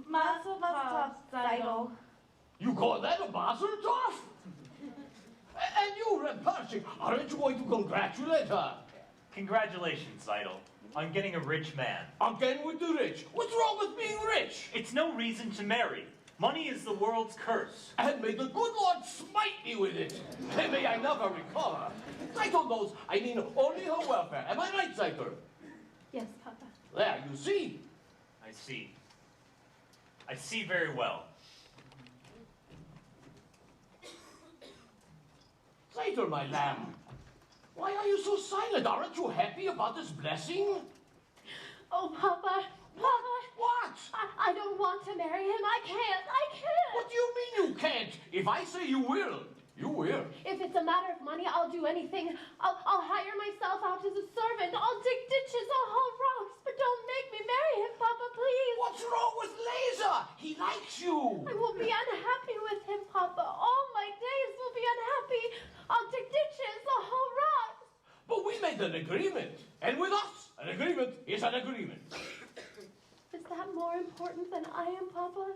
I: Mazel tov, Zeitel.
A: You call that a mazel tov? And you, Repertory, aren't you going to congratulate her?
M: Congratulations, Zeidel, on getting a rich man.
A: Again with the rich. What's wrong with being rich?
M: It's no reason to marry. Money is the world's curse.
A: And may the good Lord smite me with it. And may I never recover. Zaitl knows I mean only her welfare. Am I right, Zaitl?
I: Yes, Papa.
A: There, you see.
M: I see. I see very well.
A: Zaitl, my lamb. Why are you so silent? Aren't you happy about this blessing?
I: Oh, Papa. Papa.
A: What?
I: I don't want to marry him. I can't.
A: What do you mean you can't? If I say you will, you will.
I: If it's a matter of money, I'll do anything. I'll hire myself out as a servant. I'll dig ditches. I'll haul rocks. But don't make me marry him, Papa, please.
A: What's wrong with Laser? He likes you.
I: I will be unhappy with him, Papa. All my days will be unhappy. I'll dig ditches. I'll haul rocks.
A: But we made an agreement. And with us, an agreement is an agreement.
I: Is that more important than I am, Papa?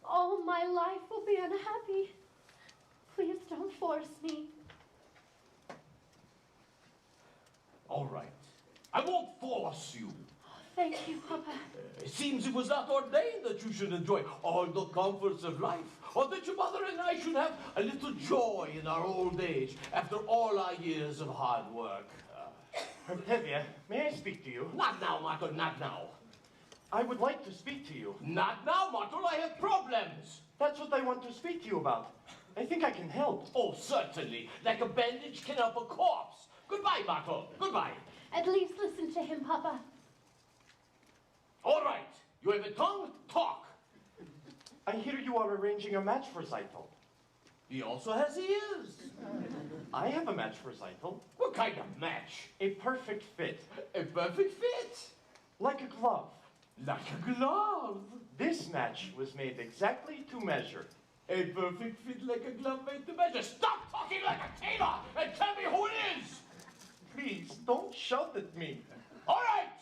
I: All my life will be unhappy. Please don't force me.
A: All right. I won't force you.
I: Thank you, Papa.
A: It seems it was not ordained that you should enjoy all the comforts of life, or that your mother and I should have a little joy in our old age after all our years of hard work.
J: Tevye, may I speak to you?
A: Not now, Martel, not now.
J: I would like to speak to you.
A: Not now, Martel, I have problems.
J: That's what I want to speak to you about. I think I can help.
A: Oh, certainly. Like a bandage can help a corpse. Goodbye, Martel. Goodbye.
I: At least listen to him, Papa.
A: All right. You have a tongue? Talk.
J: I hear you are arranging a match for Zeitel.
A: He also has ears.
J: I have a match for Zeitel.
A: What kind of match?
J: A perfect fit.
A: A perfect fit?
J: Like a glove.
A: Like a glove?
J: This match was made exactly to measure.
A: A perfect fit like a glove made to measure. Stop talking like a tailor and tell me who it is!
J: Please, don't shout at me.
A: All right!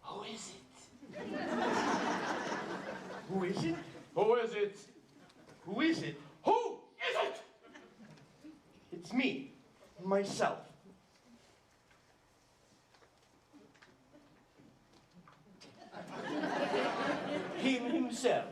A: Who is it?
J: Who is it?
A: Who is it?
J: Who is it?
A: Who is it?
J: It's me. Myself.
A: Him himself.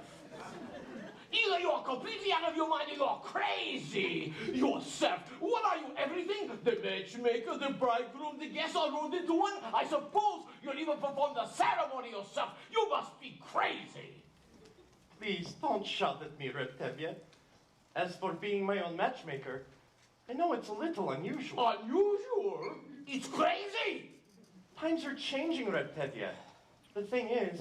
A: Either you're completely out of your mind or you're crazy. Yourself. What are you, everything? The matchmaker, the bridegroom, the guest all rolled into one? I suppose you'll even perform the ceremony yourself. You must be crazy.
J: Please, don't shout at me, Tevye. As for being my own matchmaker, I know it's a little unusual.
A: Unusual? It's crazy!
J: Times are changing, Tevye. The thing is,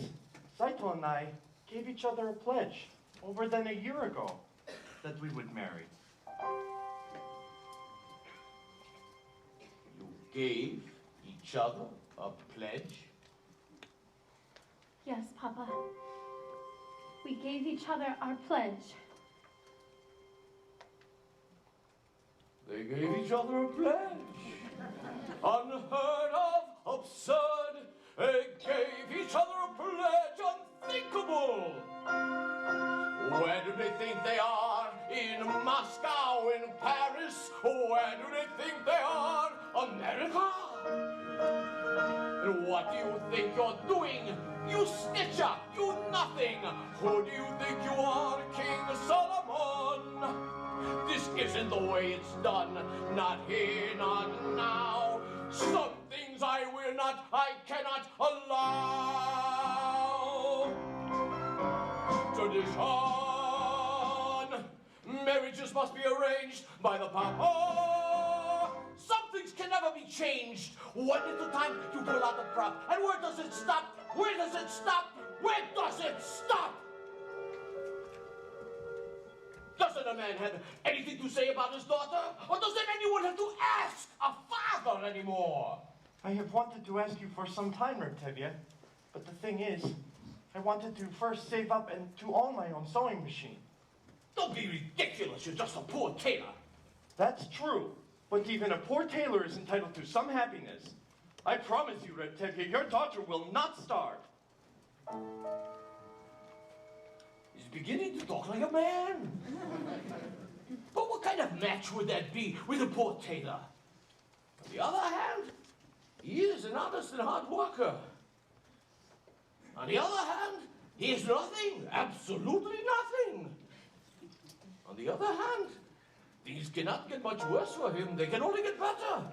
J: Zeitel and I gave each other a pledge over than a year ago that we would marry.
A: You gave each other a pledge?
I: Yes, Papa. We gave each other our pledge.
A: They gave each other a pledge. Unheard of, absurd. They gave each other a pledge, unthinkable. Where do they think they are? In Moscow, in Paris? Where do they think they are? America? And what do you think you're doing? You snitcher! You nothing! Who do you think you are, King Solomon? This isn't the way it's done. Not here, not now. Some things I will not, I cannot allow. Tradition. Marriages must be arranged by the Papa. Some things can never be changed. One little time you pull out the prop. And where does it stop? Where does it stop? Where does it stop? Doesn't a man have anything to say about his daughter? Or doesn't anyone have to ask a father anymore?
J: I have wanted to ask you for some time, Tevye. But the thing is, I wanted to first save up and to own my own sewing machine.
A: Don't be ridiculous. You're just a poor tailor.
J: That's true. But even a poor tailor is entitled to some happiness. I promise you, Tevye, your daughter will not starve.
A: He's beginning to talk like a man. But what kind of match would that be with a poor tailor? On the other hand, he is an honest and hard worker. On the other hand, he is nothing, absolutely nothing. On the other hand, things cannot get much worse for him. They can only get better.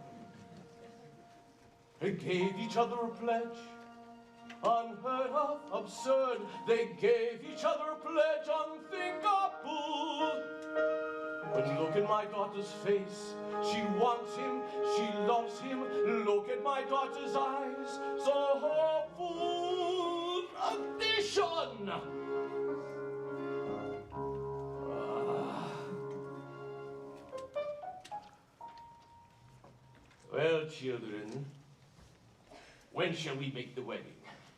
A: They gave each other a pledge. Unheard of, absurd. They gave each other a pledge, unthinkable. But look in my daughter's face. She wants him, she loves him. Look at my daughter's eyes, so hopeful. Tradition. Well, children, when shall we make the wedding?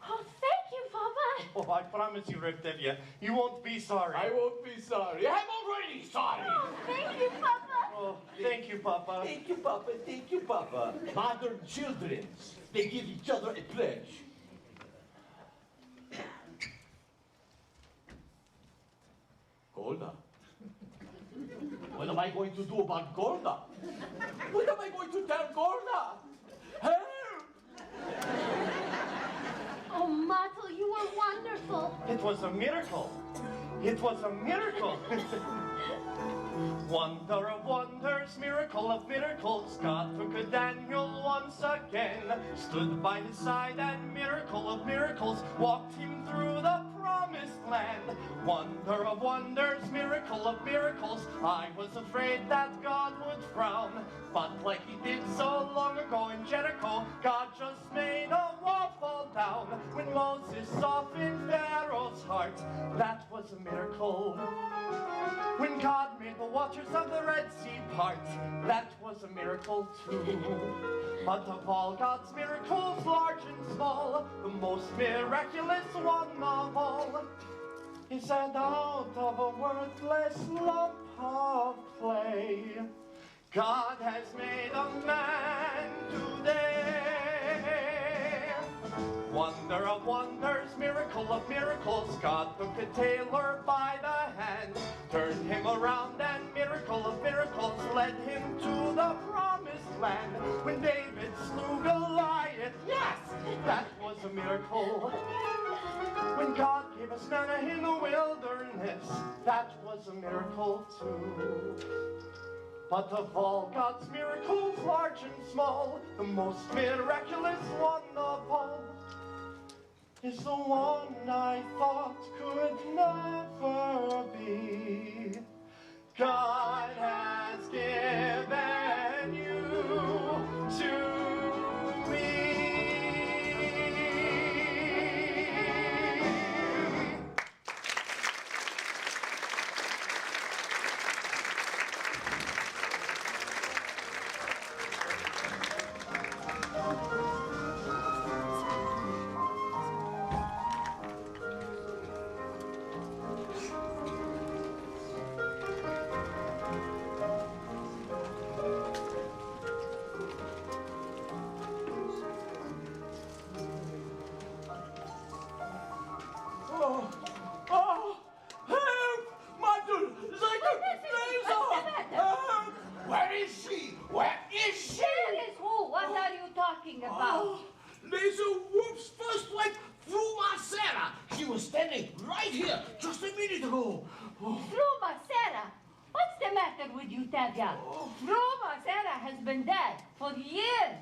I: Oh, thank you, Papa.
J: Oh, I promise you, Tevye, you won't be sorry.
A: I won't be sorry. I'm already sorry.
I: Oh, thank you, Papa.
J: Oh, thank you, Papa.
A: Thank you, Papa. Thank you, Papa. Modern children, they give each other a pledge. Hold on. What am I going to do about Gorda? What am I going to tell Gorda? Help!
I: Oh, Mottle, you were wonderful.
J: It was a miracle. It was a miracle. Wonder of wonders, miracle of miracles, God took a Daniel once again, stood by his side and miracle of miracles, walked him through the promised land. Wonder of wonders, miracle of miracles, I was afraid that God would frown, but like he did so long ago in Jericho, God just made a wall fall down. When Moses softened Pharaoh's heart, that was a miracle. When God made the waters of the Red Sea part, that was a miracle too. But of all God's miracles, large and small, the most miraculous one of all is that out of a worthless lump of clay, God has made a man today. Wonder of wonders, miracle of miracles, God took a tailor by the hand, turned him around and miracle of miracles, led him to the promised land. When David slew Goliath, yes, that was a miracle. When God gave us manna in the wilderness, that was a miracle too. But of all God's miracles, large and small, the most miraculous one of all is the one I thought could never be. God has given you to me.
A: Oh, Laser Whoop's first wife threw Marcella. She was standing right here just a minute ago. Oh.
E: Fruma Sarah, what's the matter with you, Tevye? Fruma Sarah has been dead for years.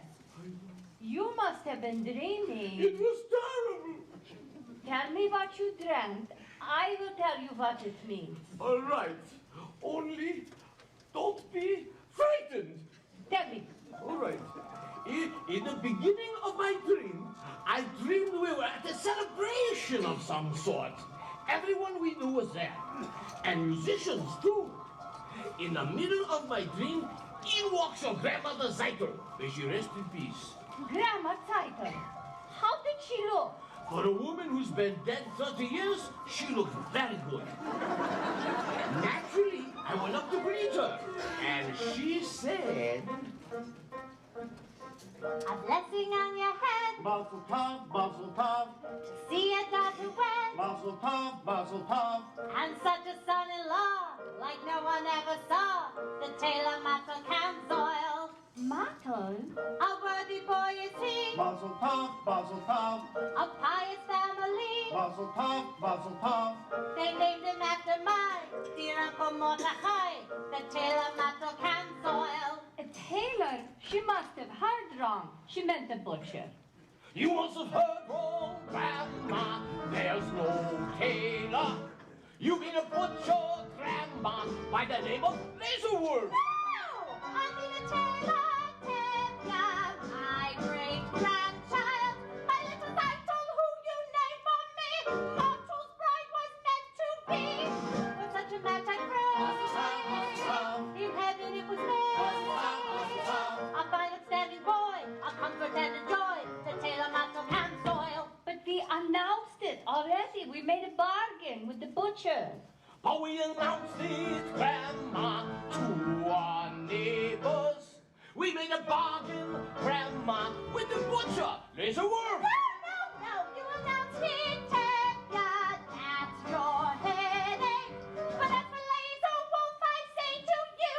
E: You must have been dreaming.
A: It was terrible.
E: Tell me what you dreamt. I will tell you what it means.
A: All right. Only don't be frightened.
E: Tell me.
A: All right. In the beginning of my dream, I dreamed we were at a celebration of some sort. Everyone we knew was there, and musicians too. In the middle of my dream, in walks your grandmother Zeitel. May she rest in peace.
E: Grandma Zeitel. How did she look?
A: For a woman who's been dead 30 years, she looked very good. Naturally, I went up to greet her, and she said,
K: a blessing on your head.
J: Mazel tov, mazel tov.
K: See your daughter wed.
J: Mazel tov, mazel tov.
K: And such a son-in-law, like no one ever saw. The tailor Mattel Cansoil.
E: Mattel?
K: A worthy boy is he.
J: Mazel tov, mazel tov.
K: A pious family.
J: Mazel tov, mazel tov.
K: They named him after my dear Uncle Mordechai, the tailor Mattel Cansoil.
E: A tailor? She must have heard wrong. She meant a butcher.
A: You must have heard wrong, Grandma. There's no tailor. You mean a butcher, Grandma, by the name of Laserwolf.
K: No! I mean a tailor, Tevye, my great-grandchild. My little Zeitel, who you named for me. Mortal's bride was meant to be. For such a match I pray. In heaven it was made. A fine upstanding boy, a comfort and a joy, the tailor Mattel Cansoil.
E: But we announced it already. We made a bargain with the butcher.
A: But we announced it, Grandma, to our neighbors. We made a bargain, Grandma, with the butcher, Laserwolf.
K: No, you announced it, Tevye, that's your headache. But as for Laserwolf, I say to you,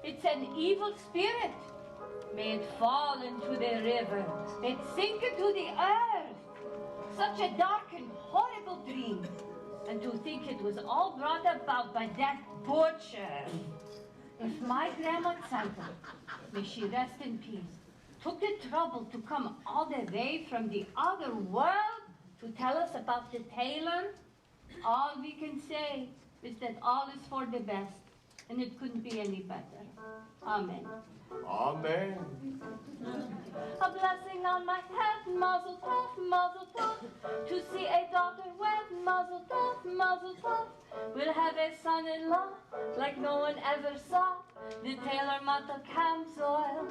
E: It's an evil spirit. May it fall into the river. May it sink into the earth. Such a dark and horrible dream. And to think it was all brought about by that butcher. If my grandma Santa, may she rest in peace, took the trouble to come all the way from the other world to tell us about the tailor, all we can say is that all is for the best, and it couldn't be any better. Amen.
A: Amen.
K: A blessing on my head, mazel tov, to see a daughter wed, mazel tov. We'll have a son-in-law like no one ever saw, the tailor Mata Camsoil.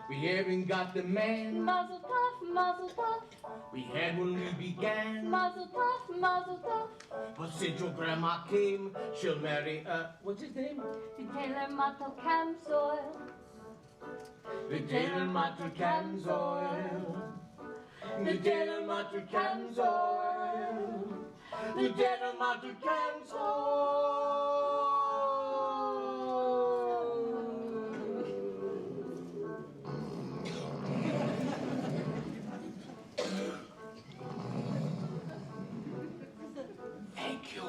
A: We haven't got the man
K: Mazel tov,
A: we had when we began.
K: mazel tov.
A: But since your grandma came, she'll marry what's his name?
K: The tailor Mata Camsoil.
A: The tailor Mata Camsoil. The tailor Mata Camsoil. The tailor Mata Camsoil. Thank you.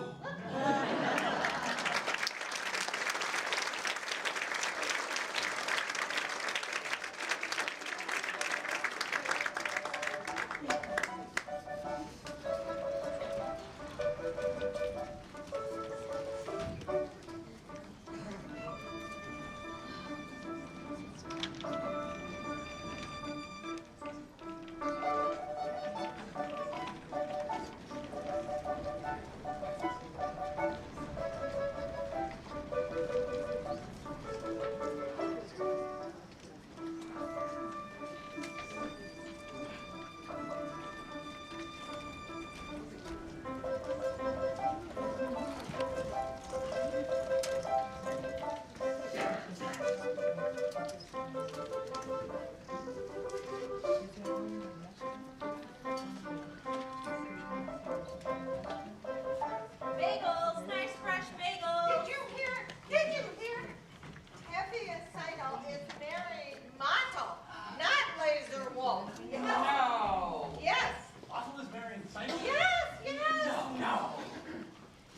C: Bagels, nice fresh bagels. Did you hear? Tevye is marrying Mato, not Laser Wolf.
H: No.
C: Yes.
H: Otto is marrying Simon?
C: Yes.
H: No.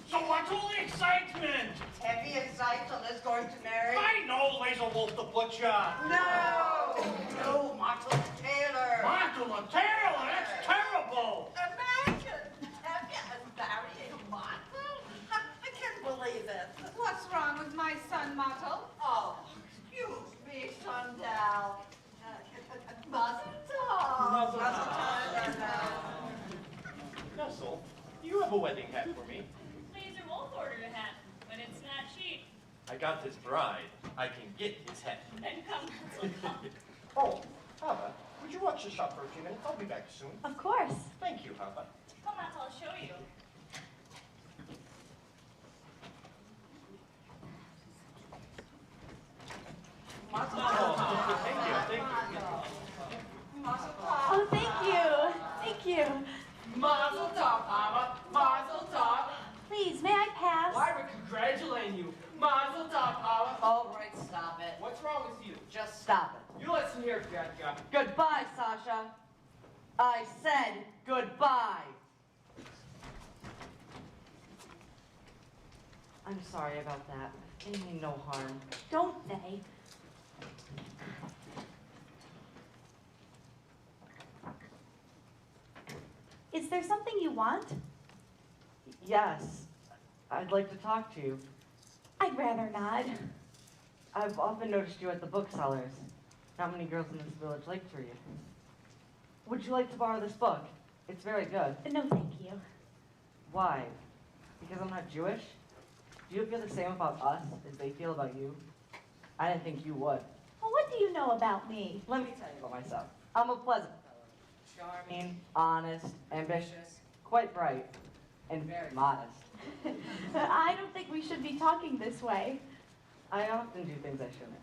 H: So what's all the excitement?
F: Tevye is going to marry.
H: I know Laser Wolf the Butcher.
F: No, Martel Taylor.
H: Martel the Tailor, that's terrible.
C: Imagine Tevye is marrying Mato. I can't believe it. What's wrong with my son, Mato? Oh, excuse me, Sundell. Mazel tov.
J: Nestle, do you have a wedding hat for me?
R: Laser Wolf ordered a hat, but it's not cheap.
J: I got his bride. I can get his hat.
R: Then come,
J: Oh, Hava, would you watch the shop for a few minutes? I'll be back soon.
K: Of course.
J: Thank you, Hava.
R: Come on, I'll show you.
F: Mazel
J: Oh, thank you.
K: Oh, thank you.
F: Mazel tov, Hava. Mazel tov.
K: Please, may I pass?
F: Why, we're congratulating you. Mazel tov, Hava.
S: All right, stop it.
F: What's wrong with you?
S: Just stop it.
F: You listen here, Jessica.
S: Goodbye, Sasha. I said goodbye. I'm sorry about that. They mean no harm.
K: Don't they? Is there something you want?
S: Yes, I'd like to talk to you.
K: I'd rather not.
S: I've often noticed you at the booksellers. Not many girls in this village like to read. Would you like to borrow this book? It's very good.
K: No, thank you.
S: Why? Because I'm not Jewish? Do you feel the same about us as they feel about you? I didn't think you would.
K: Well, what do you know about me?
S: Let me tell you about myself. I'm a pleasant fellow. Charming, honest, ambitious, quite bright, and very modest.
K: I don't think we should be talking this way.
S: I often do things I shouldn't.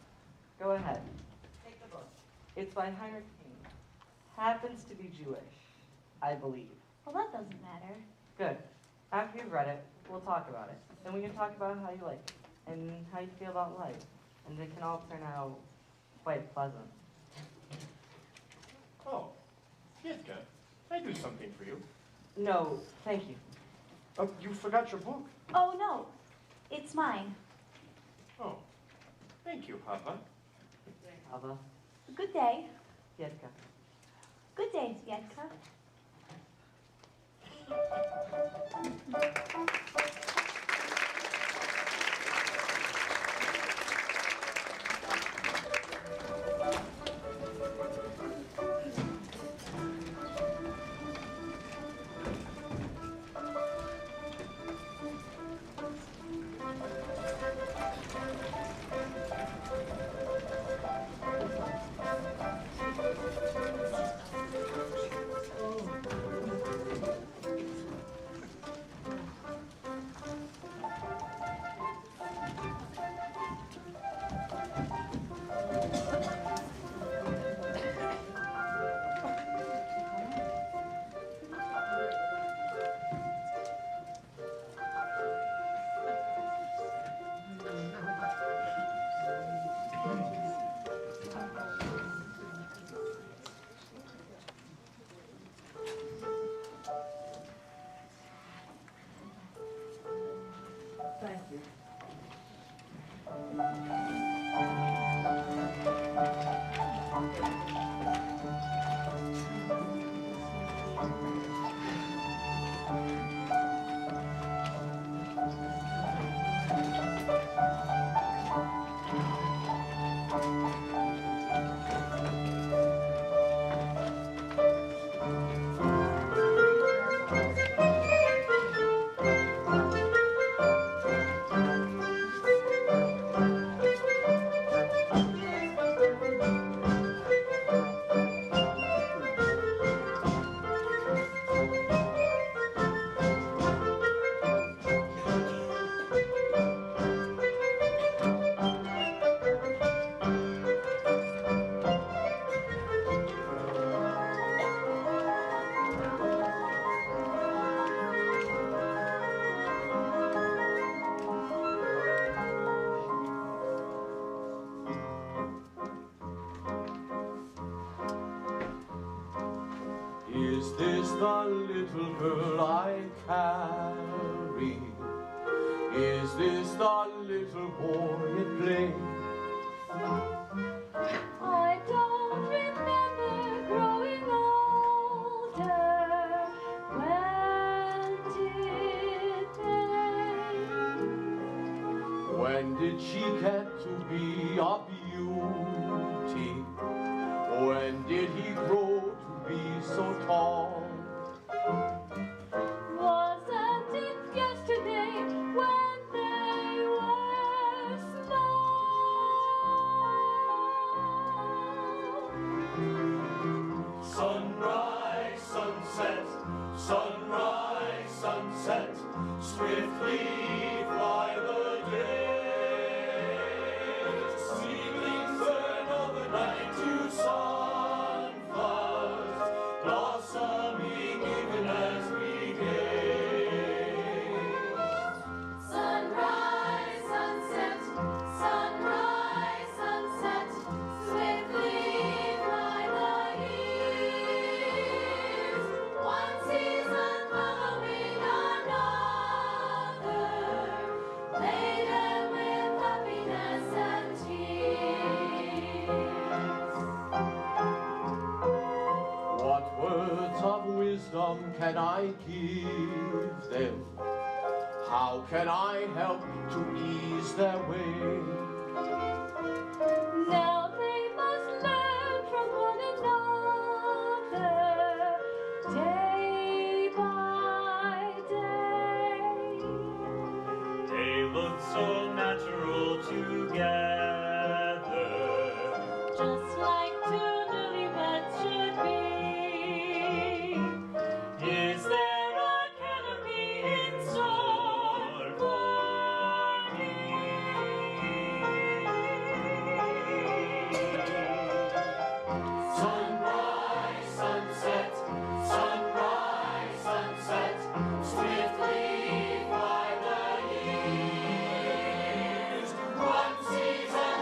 S: Go ahead. Take the book. It's by Heinrich King. Happens to be Jewish, I believe.
K: Well, that doesn't matter.
S: Good. After you've read it, we'll talk about it. Then we can talk about how you like it and how you feel about life. and they can all turn out quite pleasant.
J: Oh, Yitka, can I do something for you?
S: No, thank you.
J: You forgot your book.
K: Oh, no. It's mine.
J: Oh, thank you, Papa.
S: Ava.
K: Good day.
S: Yitka.
K: Good day, Yetka.
S: Thank you.
A: Is this the little girl I carry? Is this the little boy at play?
C: I don't remember growing older. When did they?
A: When did she get to be a beauty? When did he grow to be so tall?
C: Wasn't it yesterday when they were small?
D: Sunrise, sunset, sunrise, sunset, swiftly fly the days. Seedlings turn overnight to sunflowers, blossoming even as we gaze.
C: Sunrise, sunset, sunrise, sunset, swiftly fly the years. One season following another, laden with happiness and tears.
A: What words of wisdom can I give them? How can I help to ease their way?
C: Now they must learn from one another, day by day.
M: They look so natural together.
K: Just like two newlyweds should be.
M: Is there a canopy in store for me?
D: Sunrise, sunset, sunrise, sunset, swiftly fly the years. One season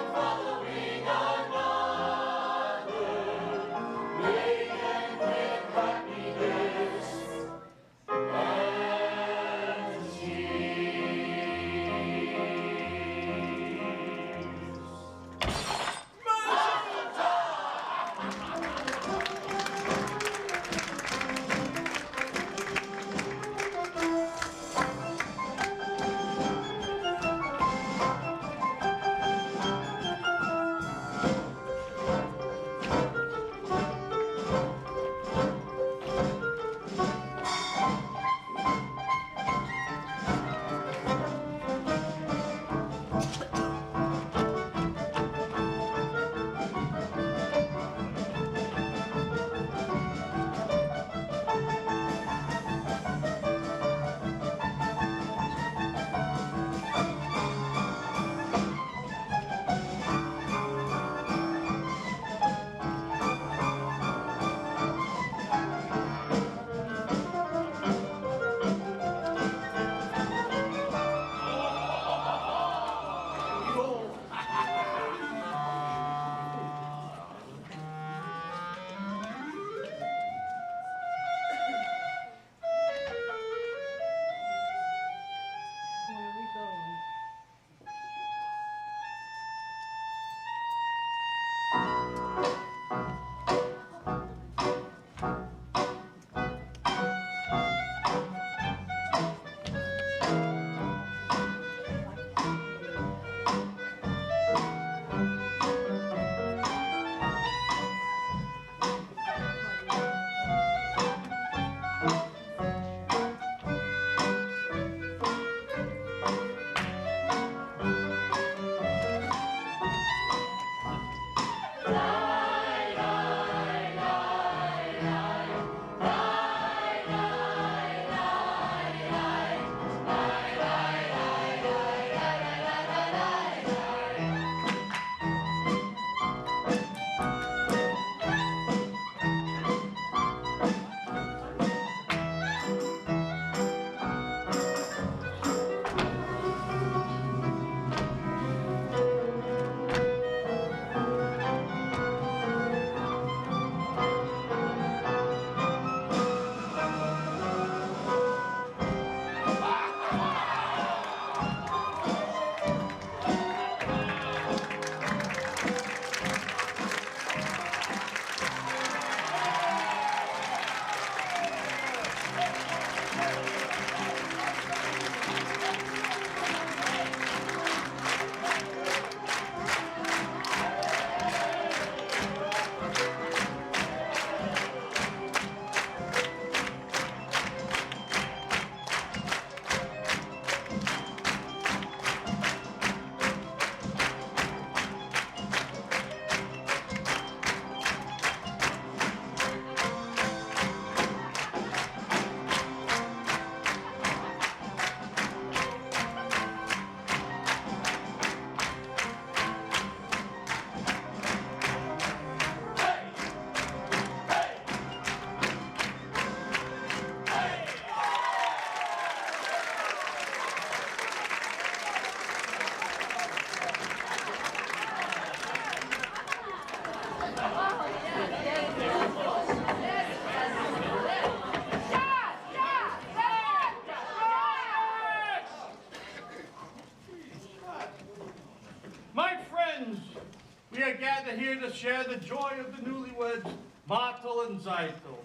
O: gather here to share the joy of the newlyweds, Martel and Zeitel.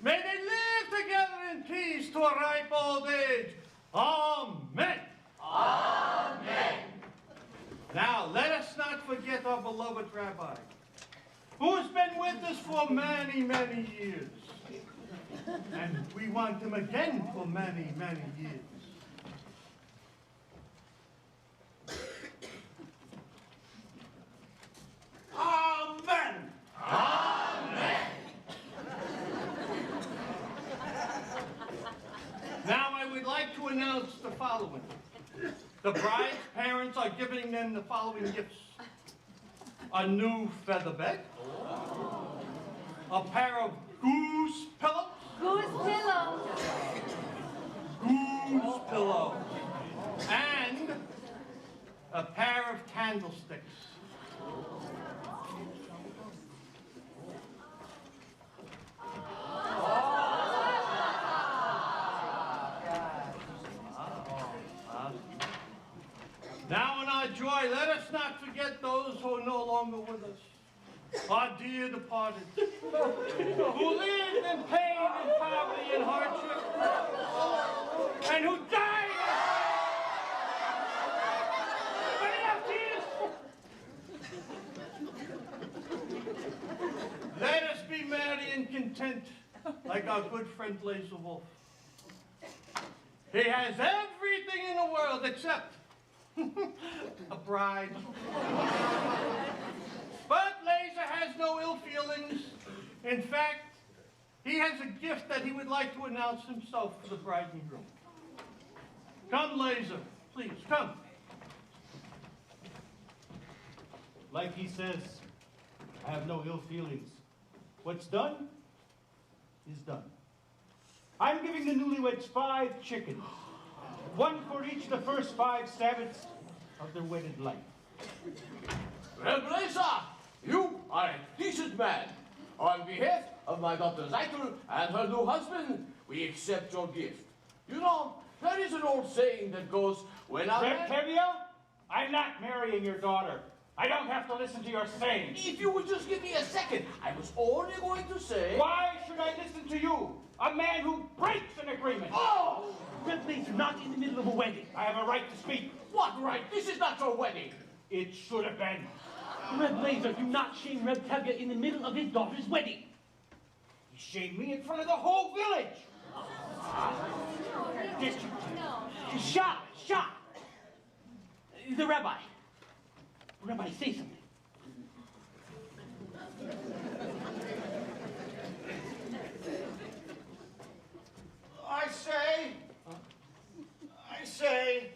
O: May they live together in peace to a ripe old age. Amen.
B: Amen.
O: Now, let us not forget our beloved Rabbi, who has been with us for many, many years. And we want him again for many, many years.
F: Amen.
B: Amen.
O: Now I would like to announce the following. The bride's parents are giving them the following gifts. A new feather bed, a pair of goose pillows, and a pair of candlesticks. Now in our joy, let us not forget those who are no longer with us. Our dear departed, who lived in pain and poverty and hardship, and who died. Let us be merry and content, like our good friend Laser Wolf. He has everything in the world except a bride. But Laser has no ill feelings. In fact, he has a gift that he would like to announce himself to the bride and groom. Come, Laser, please, come.
N: Like he says, I have no ill feelings. What's done is done. I'm giving the newlyweds 5 chickens. One for each of the first 5 Sabbaths of their wedded life.
A: Reblazer, you are a decent man. On behalf of my daughter Zeitel and her new husband, we accept your gift. You know, there is an old saying that goes, when a man...
N: Tevye, I'm not marrying your daughter. I don't have to listen to your saying.
A: If you would just give me a second, I was only going to say...
N: Why should I listen to you? A man who breaks an agreement.
A: Oh!
H: Reblazer, not in the middle of a wedding.
N: I have a right to speak.
A: What right? This is not your wedding.
N: It should have been.
H: Reblazer, do not shame Reb Tevye in the middle of his daughter's wedding.
N: He shamed me in front of the whole village.
H: Shah! The rabbi. Rabbi, say something.
G: I say,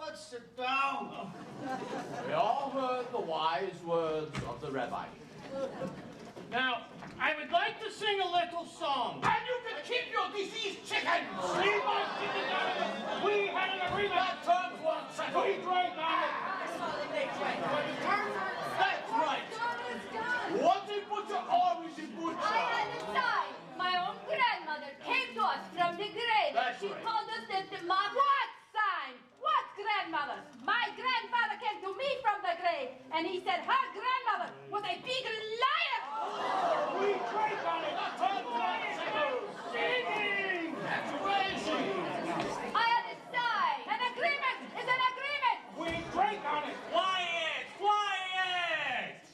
G: let's sit down.
A: We all heard the wise words of the rabbi.
O: Now, I would like to sing a little song.
A: And you can keep your diseased chickens!
O: Leave my chicken out of it! We had an agreement!
A: That terms weren't settled!
O: We drank on it!
A: That's right! What a butcher always a butcher!
I: I had a sign. My own grandmother came to us from the grave.
A: That's
I: She
A: right.
I: told us that the mom... What sign? What grandmother? My grandfather came to me from the grave, and he said her grandmother was a big liar.
O: We drank on it! Singing!
A: That's crazy!
I: I had a sign. An agreement is an agreement.
N: We drank on it!
M: Quiet! Quiet!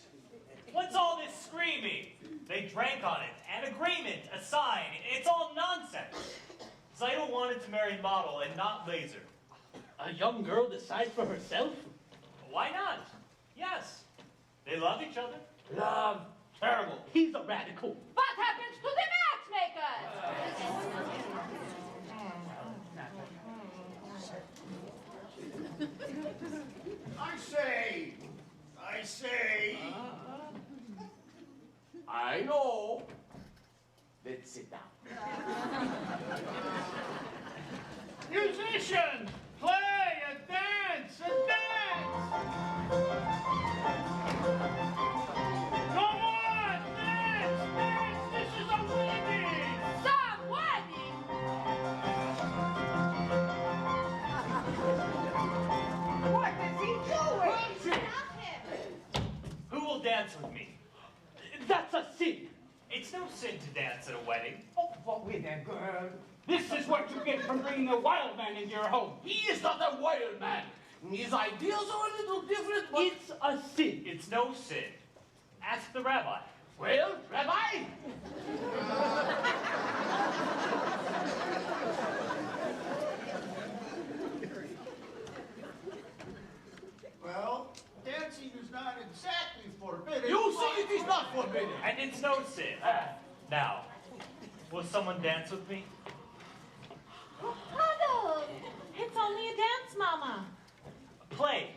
M: What's all this screaming? They drank on it. An agreement, a sign. It's all nonsense. Zeitel wanted to marry Model and not Laser.
H: A young girl decides for herself?
M: Why not? Yes. They love each other.
H: Love.
N: Terrible.
H: He's a radical.
I: What happens to the matchmakers?
G: I say.
A: I know. Let's sit down.
O: Musicians, play a dance, a dance! Come on, dance, dance! This is a wedding!
I: Some wedding!
G: What is he doing?
N: What with a girl? This is what you get from bringing a wild man into your home.
A: He is not a wild man. His ideas are a little different, but...
M: It's a sin. It's no sin. Ask the rabbi.
A: Well, Rabbi?
G: Well, dancing is not exactly forbidden.
A: You say it is not forbidden.
M: And it's no sin. Now, will someone dance with me?
K: Huddle! It's only a dance, Mama.
M: Play.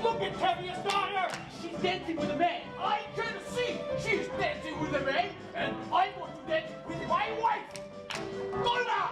N: Look at Tevye's daughter! She's dancing with a man.
A: I can see she's dancing with a man, and I want to dance with my wife. Donna!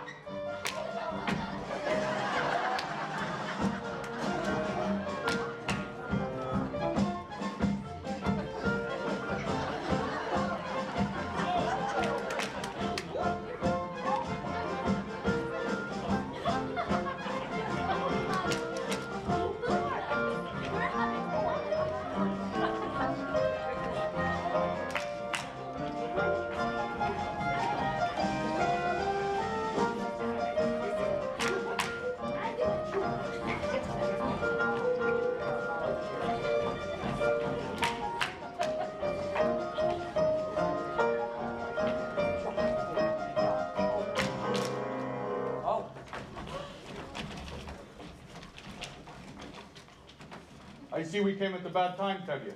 P: I see we came at the bad time, Tevye.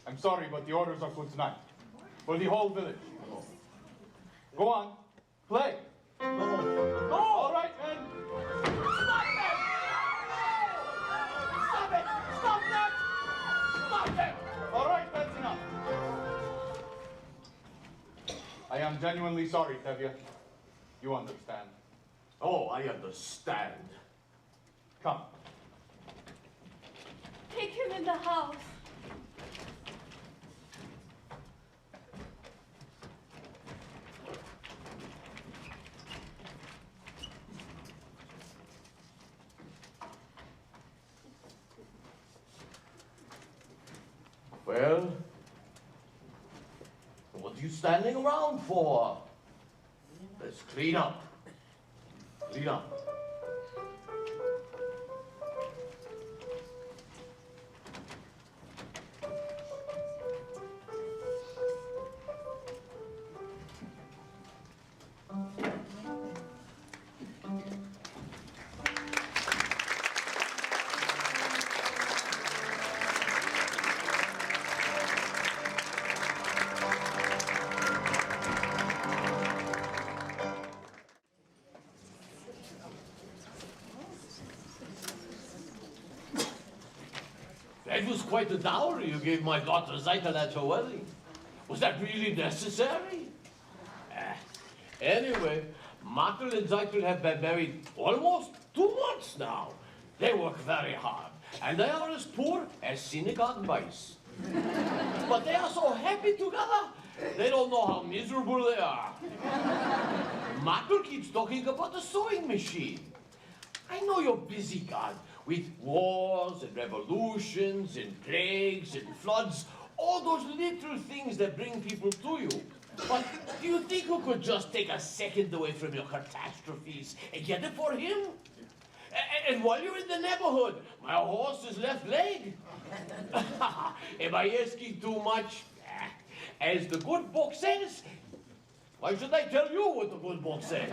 P: I'm sorry, but the orders are for tonight. For the whole village. Go on. Play.
A: No!
P: All right, men.
A: Stop them! Stop it! Stop them! Stop them!
P: All right, that's enough. I am genuinely sorry, Tevye. You understand.
A: Oh, I understand.
P: Come.
K: Take him in the house.
A: Well, what are you standing around for? Let's clean up. Clean up. That was quite a dowry you gave my daughter Zeitel at her wedding. Was that really necessary? Anyway, Martel and Zeitel have been married almost 2 months now. They work very hard, and they are as poor as synagogue mice. But they are so happy together, they don't know how miserable they are. Martel keeps talking about the sewing machine. I know you're busy, God, with wars and revolutions and plagues and floods, all those little things that bring people to you. But do you think you could just take a second away from your catastrophes and get it for him? And while you're in the neighborhood, my horse's left leg. Am I asking too much? As the good book says, why should I tell you what the good book says?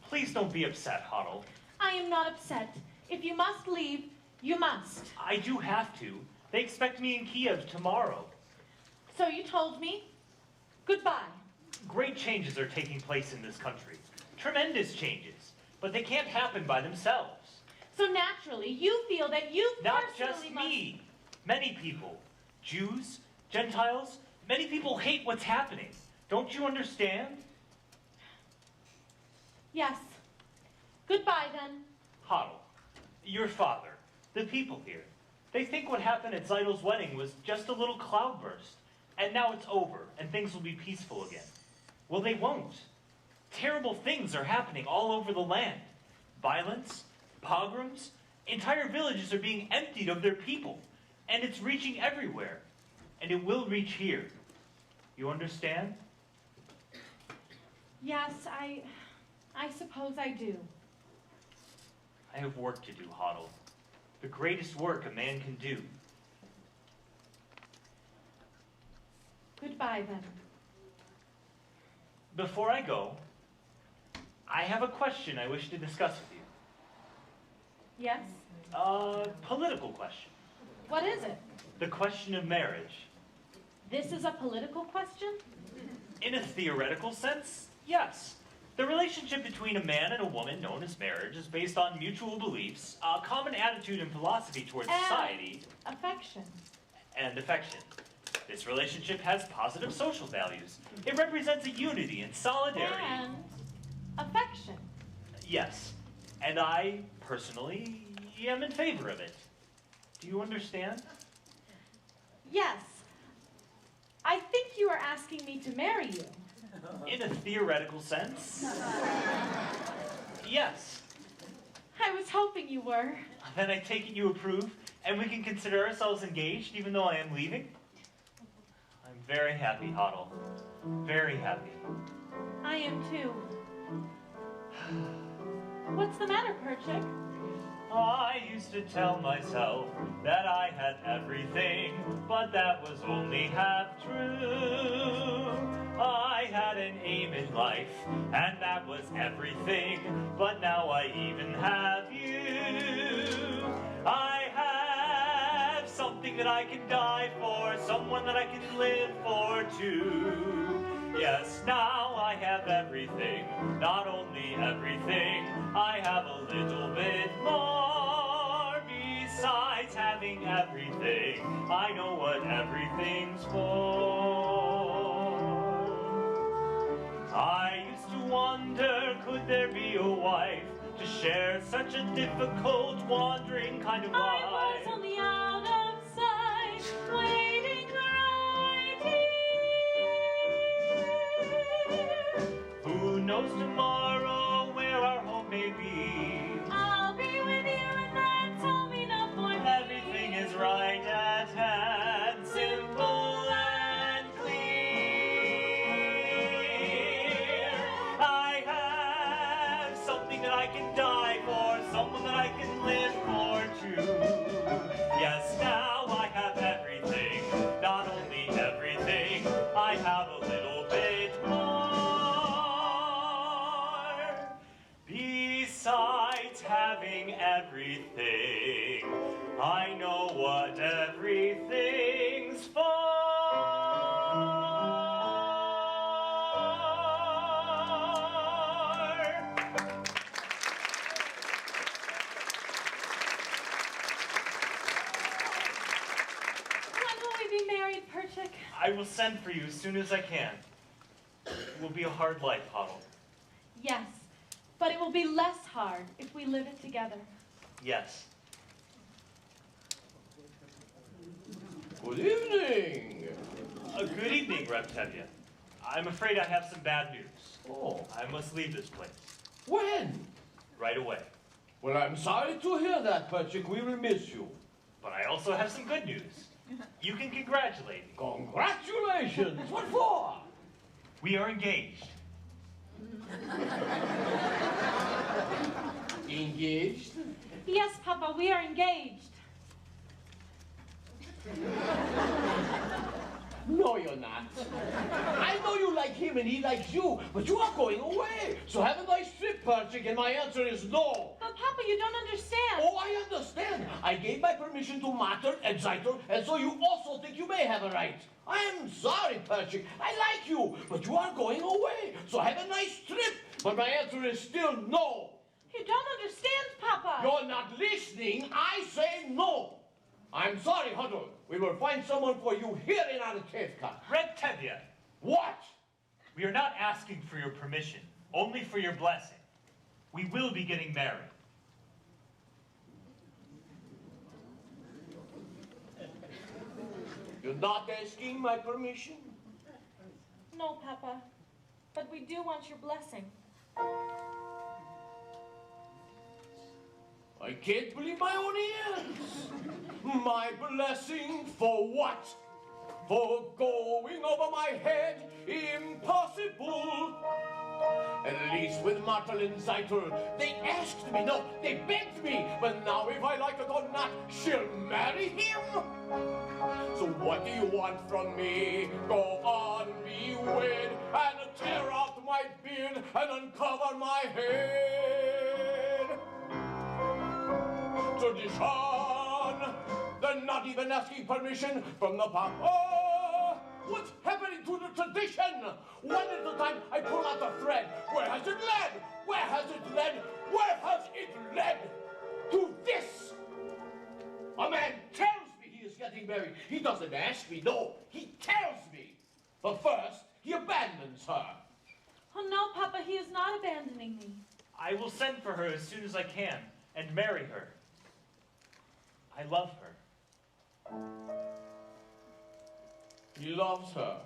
M: Please don't be upset, Huddle.
K: I am not upset. If you must leave, you must.
M: I do have to. They expect me in Kiev tomorrow.
K: So you told me. Goodbye.
M: Great changes are taking place in this country. Tremendous changes. But they can't happen by themselves.
K: So naturally, you feel that you
M: Not
K: personally
M: just me. Many people. Jews, Gentiles, many people hate what's happening. Don't you understand?
I: Yes. Goodbye, then.
M: Hoddle, your father, the people here, they think what happened at Zeitl's wedding was just a little cloudburst, and now it's over, and things will be peaceful again. Well, they won't. Terrible things are happening all over the land. Violence, pogroms, entire villages are being emptied of their people, and it's reaching everywhere, and it will reach here. You understand?
I: Yes, I suppose I do.
M: I have work to do, Hoddle. The greatest work a man can do.
I: Goodbye, then.
M: Before I go, I have a question I wish to discuss with you.
I: Yes?
M: A political question.
I: What is it?
M: The question of marriage.
I: This is a political question?
M: In a theoretical sense, yes. The relationship between a man and a woman, known as marriage, is based on mutual beliefs, a common attitude and philosophy towards society,
I: affection.
M: and affection. This relationship has positive social values. It represents a unity and solidarity.
I: And affection.
M: Yes. And I, personally, am in favor of it. Do you understand?
I: Yes. I think you are asking me to marry you.
M: In a theoretical sense? Yes.
I: I was hoping you were.
M: Then I take it you approve, and we can consider ourselves engaged even though I am leaving? I'm very happy, Hoddle. Very happy.
I: I am too. What's the matter, Perchik?
M: I used to tell myself that I had everything, but that was only half true. I had an aim in life, and that was everything, but now I even have you. I have something that I can die for, someone that I can live for too. Yes, now I have everything, not only everything, I have a little bit more. Besides having everything, I know what everything's for. I used to wonder, could there be a wife to share such a difficult, wandering kind of life?
K: I was only out of sight, waiting right here.
M: Who knows tomorrow where our home may be?
K: I'll be with you, and that's all enough for me.
M: Everything is right at hand, simple and clear. I have something that I can die for, someone that I can live for too. Yes, now I have everything, not only everything, I have a little bit more. Besides having everything, I know what everything's for.
I: When will we be married, Perchik?
M: I will send for you as soon as I can. It will be a hard life, Hoddle.
I: Yes, but it will be less hard if we live it together.
M: Yes.
A: Good evening.
M: Good evening, Repertory. I'm afraid I have some bad news.
A: Oh.
M: I must leave this place.
A: When?
M: Right away.
A: Well, I'm sorry to hear that, Perchik. We will miss you.
M: But I also have some good news. You can congratulate me.
A: Congratulations! What for?
M: We are engaged.
A: Engaged?
I: Yes, Papa, we are engaged.
A: No, you're not. I know you like him and he likes you, but you are going away. So have a nice trip, Perchik, and my answer is no.
I: But Papa, you don't understand.
A: Oh, I understand. I gave my permission to Mater and Zeitel, and so you also think you may have a right. I am sorry, Perchik. I like you, but you are going away. So have a nice trip. But my answer is still no.
I: You don't understand, Papa.
A: You're not listening. I say no. I'm sorry, Huddle. We will find someone for you here in Anatevka.
M: Red Tevye.
A: What?
M: We are not asking for your permission, only for your blessing. We will be getting married.
A: You're not asking my permission?
R: No, Papa. But we do want your blessing.
A: I can't believe my own ears. My blessing for what? For going over my head? Impossible. At least with Martel and Zeitel, they asked me, no, they begged me, but now if I like it or not, she'll marry him. So what do you want from me? Go on, be wed, and tear out my beard and uncover my head. Tradition! They're not even asking permission from the Papa. What's happening to the tradition? One at a time, I pull out the thread. Where has it led? Where has it led? Where has it led? To this! A man tells me he is getting married. He doesn't ask me, no. He tells me. But first, he abandons her.
R: Oh, no, Papa, he is not abandoning me.
M: I will send for her as soon as I can and marry her. I love her.
A: He loves her.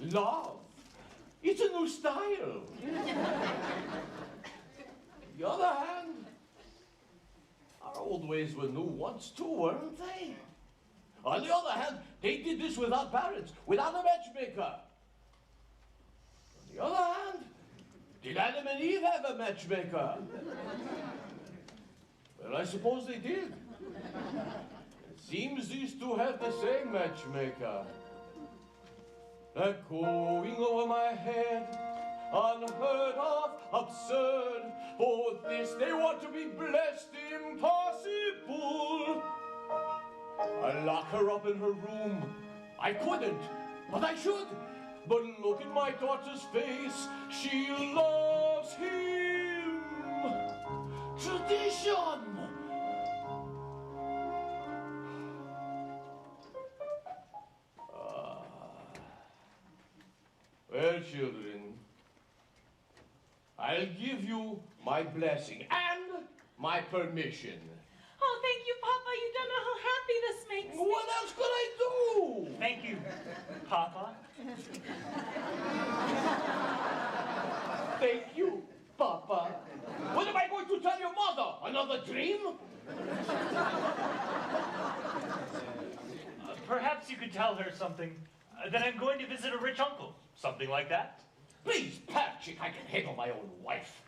A: Love. It's a new style. On the other hand, our old ways were new once too, weren't they? On the other hand, they did this without parents, without a matchmaker. On the other hand, did Adam and Eve have a matchmaker? Well, I suppose they did. It seems these two have the same matchmaker. They're going over my head, unheard of, absurd. For this they want to be blessed, impossible. I lock her up in her room. I couldn't, but I should. But look in my daughter's face, she loves him. Tradition! Well, children, I'll give you my blessing and my permission.
R: Oh, thank you, Papa. You don't know how happy this makes me.
A: What else could I do?
M: Thank you, Papa.
A: Thank you, Papa. What am I going to tell your mother? Another dream?
M: Perhaps you could tell her something. That I'm going to visit a rich uncle. Something like that.
A: Please, Patrick, I can handle my own wife.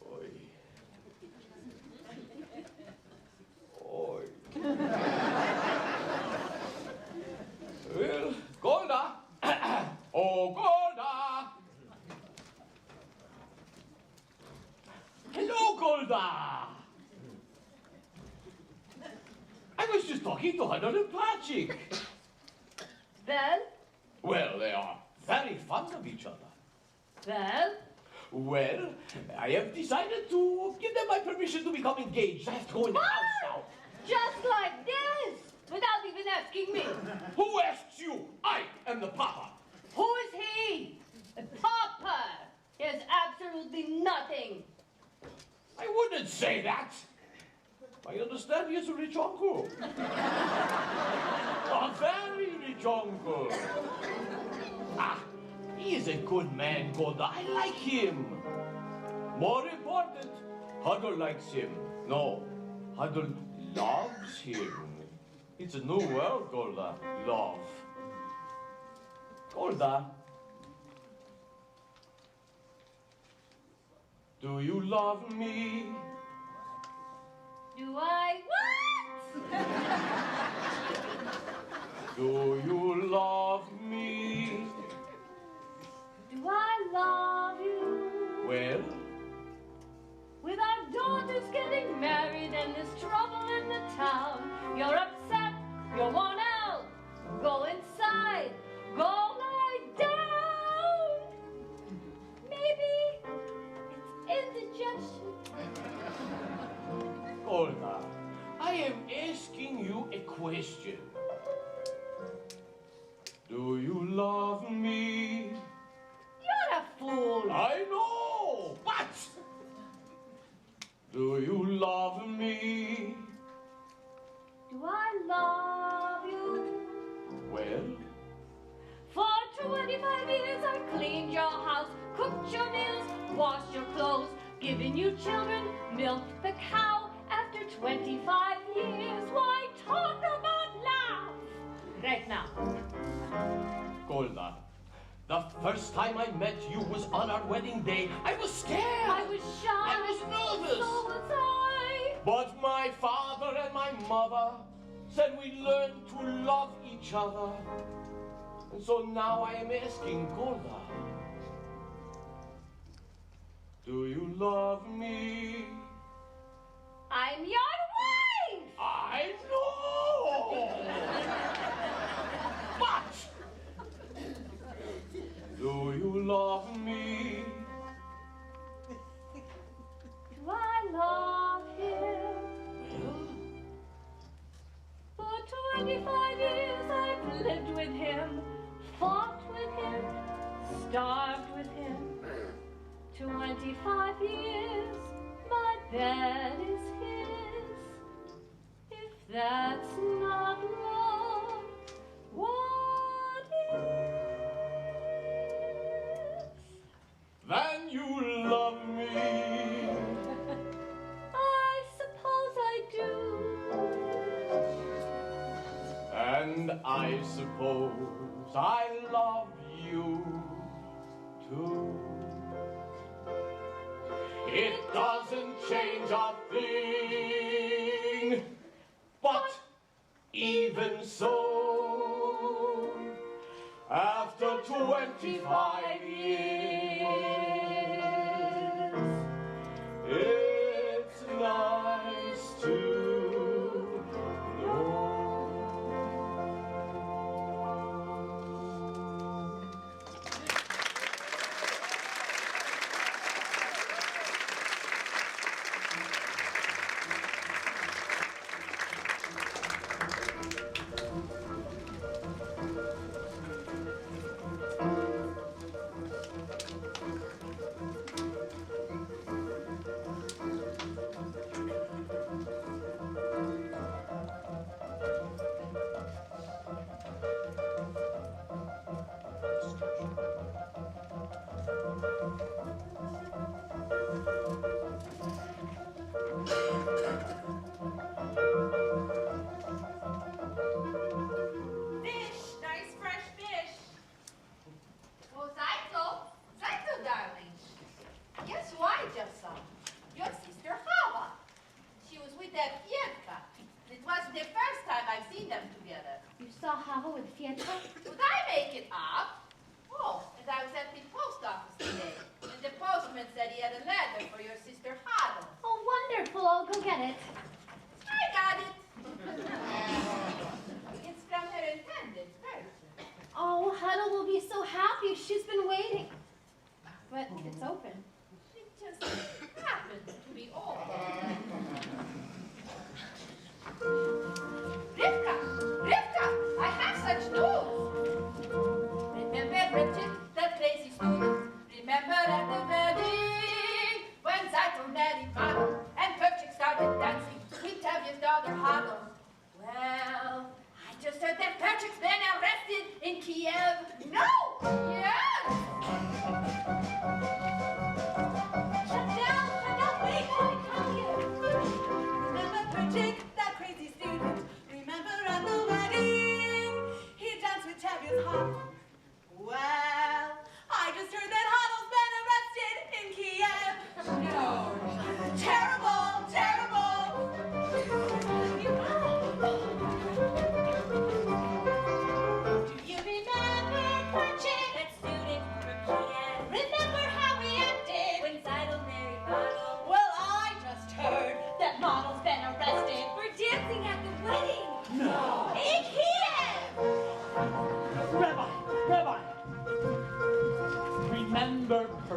A: Oi. Oi. Well, Golda. Oh, Golda. Hello, Golda. I was just talking to Hunter and Patrick.
E: Well?
A: Well, they are very fond of each other.
E: Well?
A: Well, I have decided to give them my permission to become engaged. I have to go in the house now.
E: Just like this, without even asking me.
A: Who asks you? I am the Papa.
E: Who is he? A Papa. He has absolutely nothing.
A: I wouldn't say that. I understand he is a rich uncle. A very rich uncle. Ah, he is a good man, Golda. I like him. More important, Huddle likes him. No, Huddle loves him. It's a new world, Golda. Love. Golda. Do you love me?
E: Do I what?
A: Do you love me?
E: Do I love you?
A: Well?
E: With our daughters getting married and this trouble in the town, you're upset, you're worn out. Go inside, go lie down. Maybe it's indigestion.
A: Golda, I am asking you a question. Do you love me?
E: You're a fool.
A: I know, but do you love me?
I: Do I love you?
A: Well,
I: For 25 years I cleaned your house, cooked your meals, washed your clothes, given you children, milked the cow. After 25 years, why talk about love?
E: Right now.
A: Golda, the first time I met you was on our wedding day. I was scared.
I: I was shy.
A: I was nervous.
I: So was I.
A: But my father and my mother said we learn to love each other. And so now I am asking Golda, do you love me?
I: I'm your wife!
A: I know! But do you love me?
I: Do I love him? For 25 years I've lived with him, fought with him, starved with him. 25 years, my bed is his. If that's not love, what is?
A: Then you love me.
I: I suppose I do.
A: And I suppose I love you too. It doesn't change a thing, but even so, after 25 years, it's nice to know.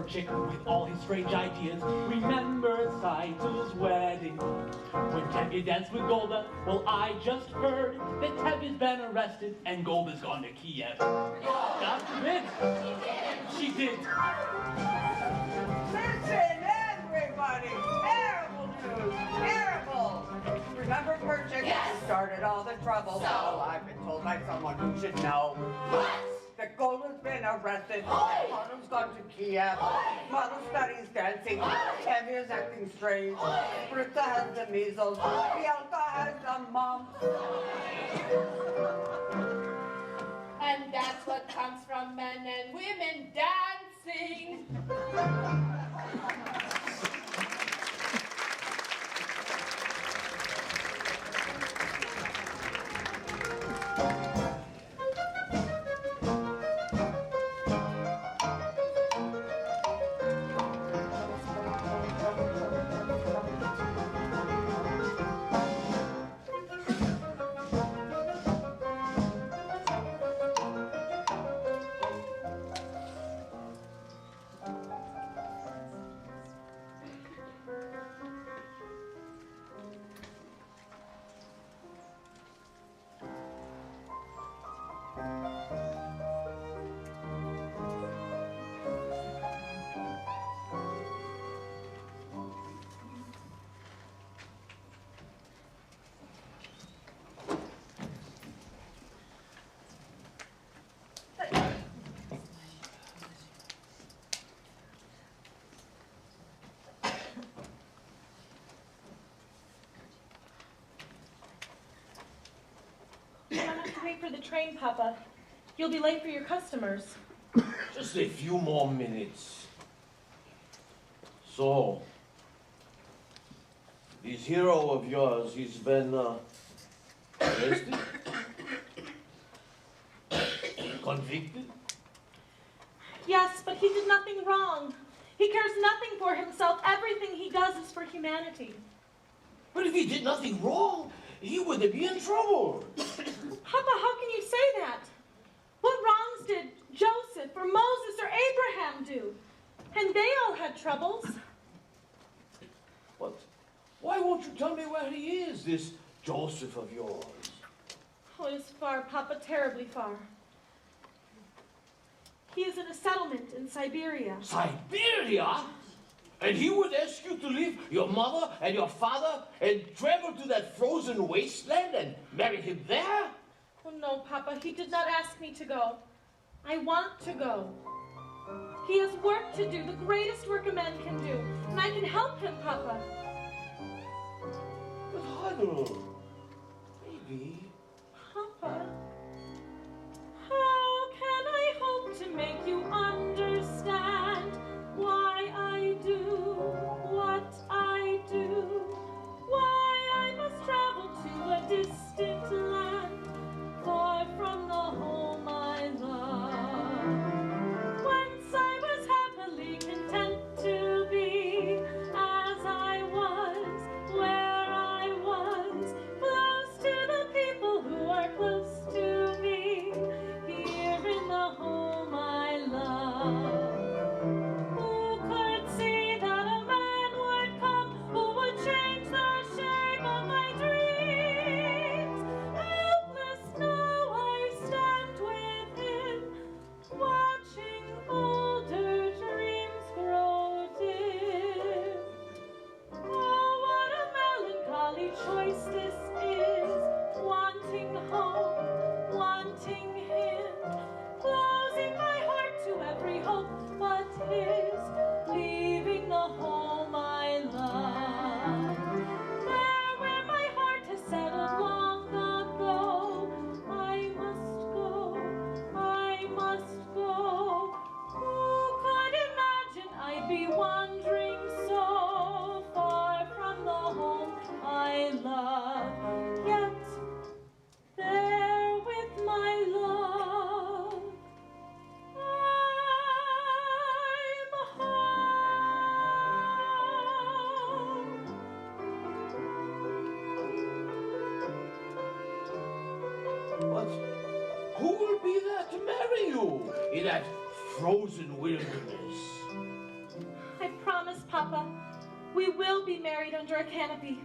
H: With all his strange ideas, remember Saital's wedding. When Tevye danced with Golda, well, I just heard that Tevye's been arrested and Golda's gone to Kiev. God forbid. She did.
L: Listen, everybody! Terrible news! Terrible! Remember Perchik?
C: Yes.
L: Who started all the trouble?
C: So?
L: Well, I've been told by someone who should know.
C: What?
L: That Golda's been arrested.
C: Oi!
L: Mother's gone to Kiev.
C: Oi!
L: Mother studies dancing.
C: Oi!
L: Tevye's acting strange.
C: Oi!
L: Britta has the measles. Bielka has the mumps.
E: And that's what comes from men and women dancing.
R: Wait for the train, Papa. You'll be late for your customers.
A: Just a few more minutes. So, this hero of yours, he's been arrested? Convicted?
R: Yes, but he did nothing wrong. He cares nothing for himself. Everything he does is for humanity.
A: But if he did nothing wrong, he wouldn't be in trouble.
R: Papa, how can you say that? What wrongs did Joseph or Moses or Abraham do? And they all had troubles.
A: But why won't you tell me where he is, this Joseph of yours?
R: Oh, it is far, Papa, terribly far. He is in a settlement in Siberia.
A: Siberia? And he would ask you to leave your mother and your father and travel to that frozen wasteland and marry him there?
R: Oh, no, Papa, he did not ask me to go. I want to go. He has work to do, the greatest work a man can do, and I can help him, Papa.
A: But Huddle, maybe.
R: Papa, how can I hope to make you understand why I do what I do? Why I must travel to a distant land, far from the home I love, whence I was happily content to be as I was, where I was, close to the people who are close to me, here in the home I love. Who could see that a man would come who would change the shape of my dreams? Helpless now I stand with him, watching older dreams grow dim. Oh, what a melancholy choice this is, wanting home, wanting him, closing my heart to every hope but his, leaving the home I love. There where my heart has settled long ago, I must go, I must go. Who could imagine I'd be wandering so far from the home I love? Yet, there with my love, I'm
A: But who will be there to marry you in that frozen wilderness?
R: I promise, Papa, we will be married under a canopy.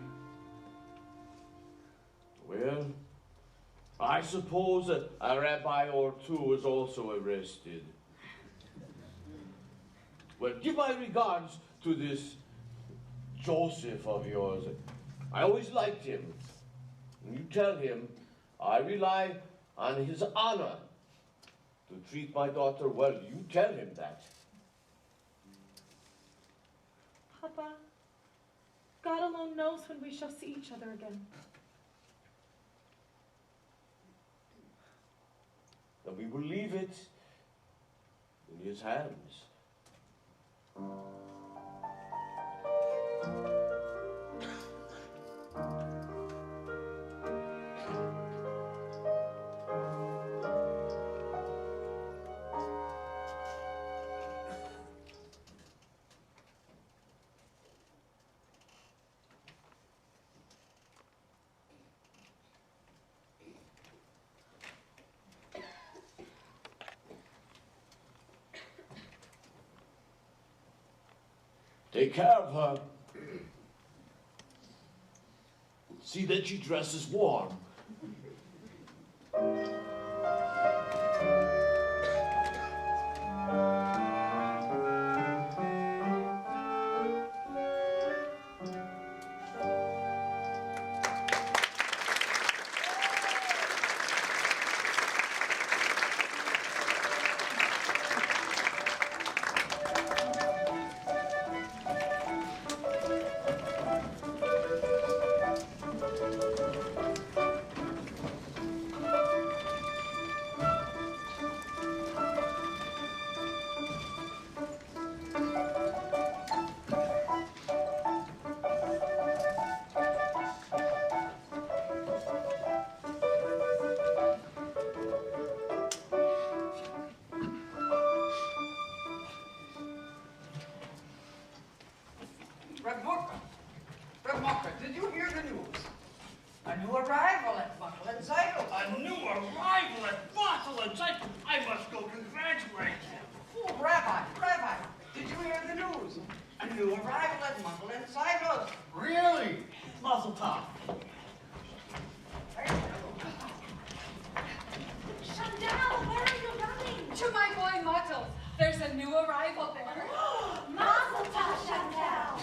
A: I suppose a rabbi or two is also arrested. Well, give my regards to this Joseph of yours. I always liked him. You tell him I rely on his honor to treat my daughter well. You tell him that.
R: Papa, God alone knows when we shall see each other again.
A: And we will leave it in his hands. Take care of her. See that she dresses warm.
F: Repertory, did you hear the news? A new arrival at Buckle and Cycle.
O: A new arrival at Buckle and Cycle. I must go congratulate him.
F: Oh, Rabbi, did you hear the news? A new arrival at Buckle and Cycle.
N: Really?
O: Mazel tov.
C: Chandel, where are you running? To my boy Motto. There's a new arrival there. Mazel tov, Chandel.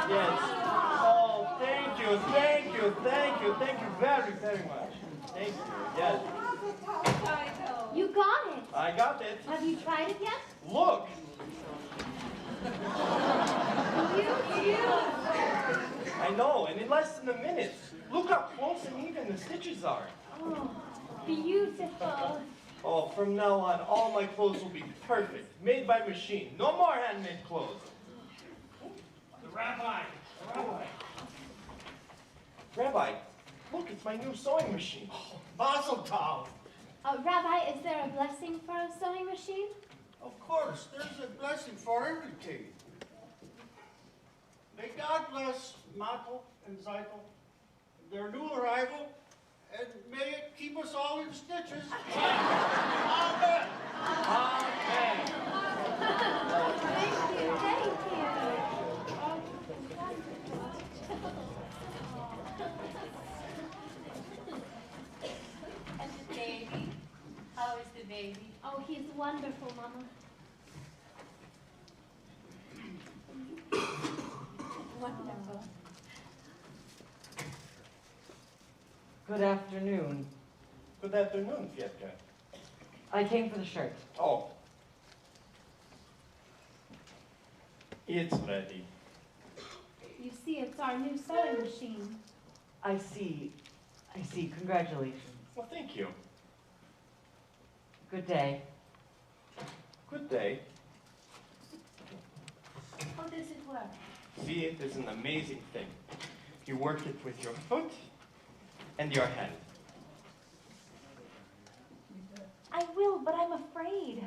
J: Yes. Oh, thank you very, very much. Thank you, yes.
I: You got it.
J: I got it.
I: Have you tried it yet?
J: Look. I know, and in less than a minute. Look how close and even the stitches are.
I: Oh, beautiful.
J: Oh, from now on, all my clothes will be perfect, made by machine. No more handmade clothes.
O: The rabbi.
J: Rabbi, look, it's my new sewing machine.
O: Oh, Mazel tov.
I: Rabbi, is there a blessing for a sewing machine?
G: Of course, there's a blessing for everything. May God bless Motto and Zeitel, their new arrival, and may it keep us all in stitches. Amen.
J: Amen.
I: Thank you.
E: And the baby? How is the baby?
I: Oh, he's wonderful, Mama.
E: Wonderful.
S: Good afternoon.
J: Good afternoon, Fietka.
S: I came for the shirt.
J: Oh. It's ready.
I: You see, it's our new sewing machine.
S: I see. Congratulations.
J: Well, thank you.
S: Good day.
J: Good day.
E: How does it work?
J: See, it is an amazing thing. You work it with your foot and your hand.
K: I will, but I'm afraid.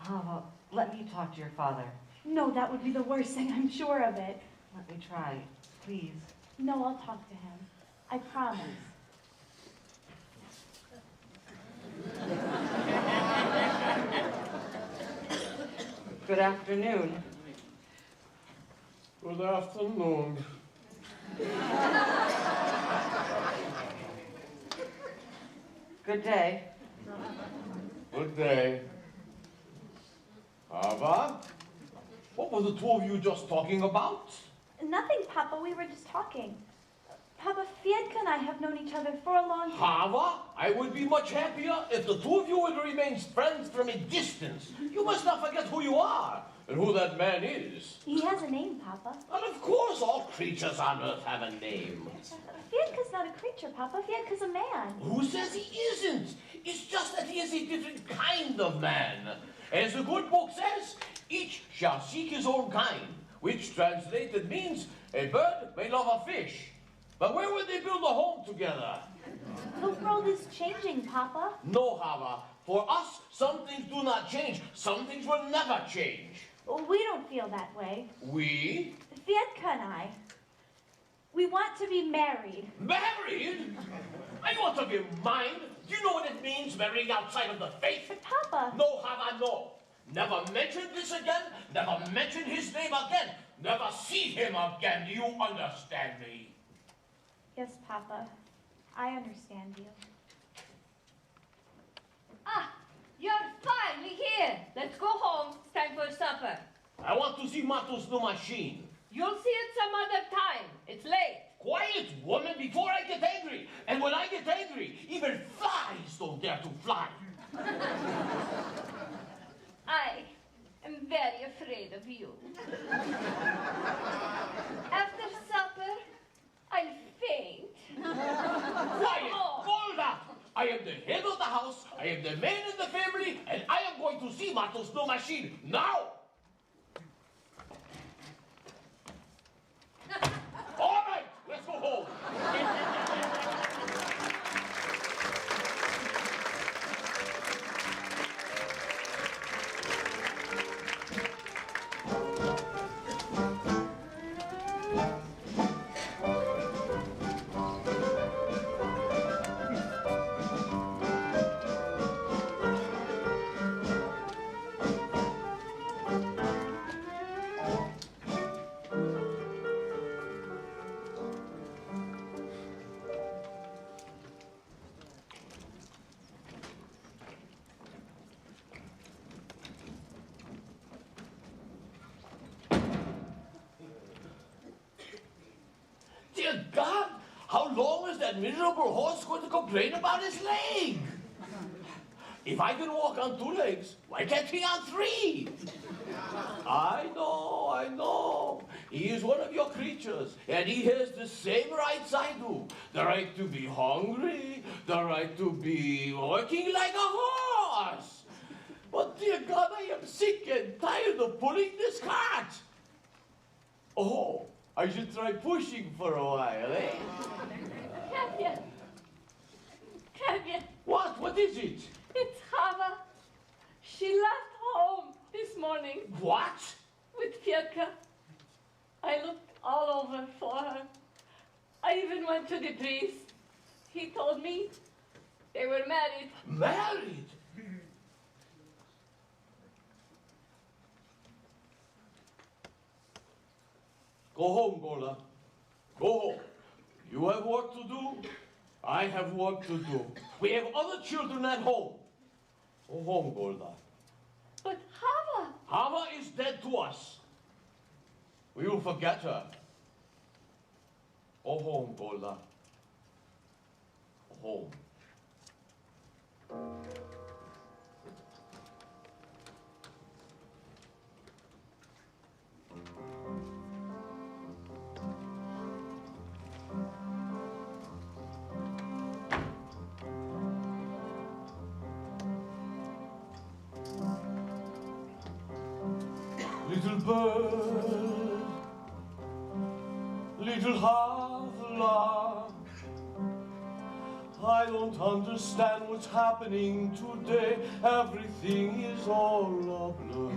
S: Well, let me talk to your father.
K: No, that would be the worst thing, I'm sure of it.
S: Let me try, please.
K: No, I'll talk to him. I promise.
S: Good afternoon.
A: Good afternoon.
S: Good day.
A: Good day. Hava? What were the two of you just talking about?
K: Nothing, Papa. We were just talking. Papa, Fiedka and I have known each other for a long time.
A: Hava, I would be much happier if the two of you would remain friends from a distance. You must not forget who you are and who that man is.
K: He has a name, Papa.
A: And of course, all creatures on earth have a name.
K: Fiedka's not a creature, Papa. Fiedka's a man.
A: Who says he isn't? It's just that he is a different kind of man. As the good book says, each shall seek his own kind, which translated means a bird may love a fish. But where would they build a home together?
K: The world is changing, Papa.
A: No, Hava. For us, some things do not change. Some things will never change.
K: Well, we don't feel that way.
A: We?
K: Fiedka and I. We want to be married.
A: Married? I want to be mine. Do you know what it means, marrying outside of the faith?
K: But Papa.
A: No, Hava, no. Never mention this again. Never mention his name again. Never see him again. Do you understand me?
K: Yes, Papa. I understand you.
E: Ah, you're finally here. Let's go home. It's time for supper.
A: I want to see Mato's new machine.
E: You'll see it some other time. It's late.
A: Quiet, woman, before I get angry. And when I get angry, even flies don't dare to fly.
E: I am very afraid of you. After supper, I'll faint.
A: Quiet, Golda! I am the head of the house, I am the man in the family, and I am going to see Mato's new machine now! All right, let's go home. Dear God, how long is that miserable horse going to complain about his leg? If I can walk on 2 legs, why can't he on 3? I know. He is one of your creatures, and he has the same rights I do. The right to be hungry, the right to be working like a horse. But dear God, I am sick and tired of pulling this cart. Oh, I should try pushing for a while, eh?
E: Tevye.
A: What? What is it?
E: It's Hava. She left home this morning.
A: What?
E: With Fiedka. I looked all over for her. I even went to the priest. He told me they were married.
A: Married? Go home, Gola. Go home. You have work to do. I have work to do. We have other children at home. Go home, Golda.
E: But Hava.
A: Hava is dead to us. We will forget her. Go home, Golda. Go home. Little bird, little half-lark, I don't understand what's happening today. Everything is all a blur.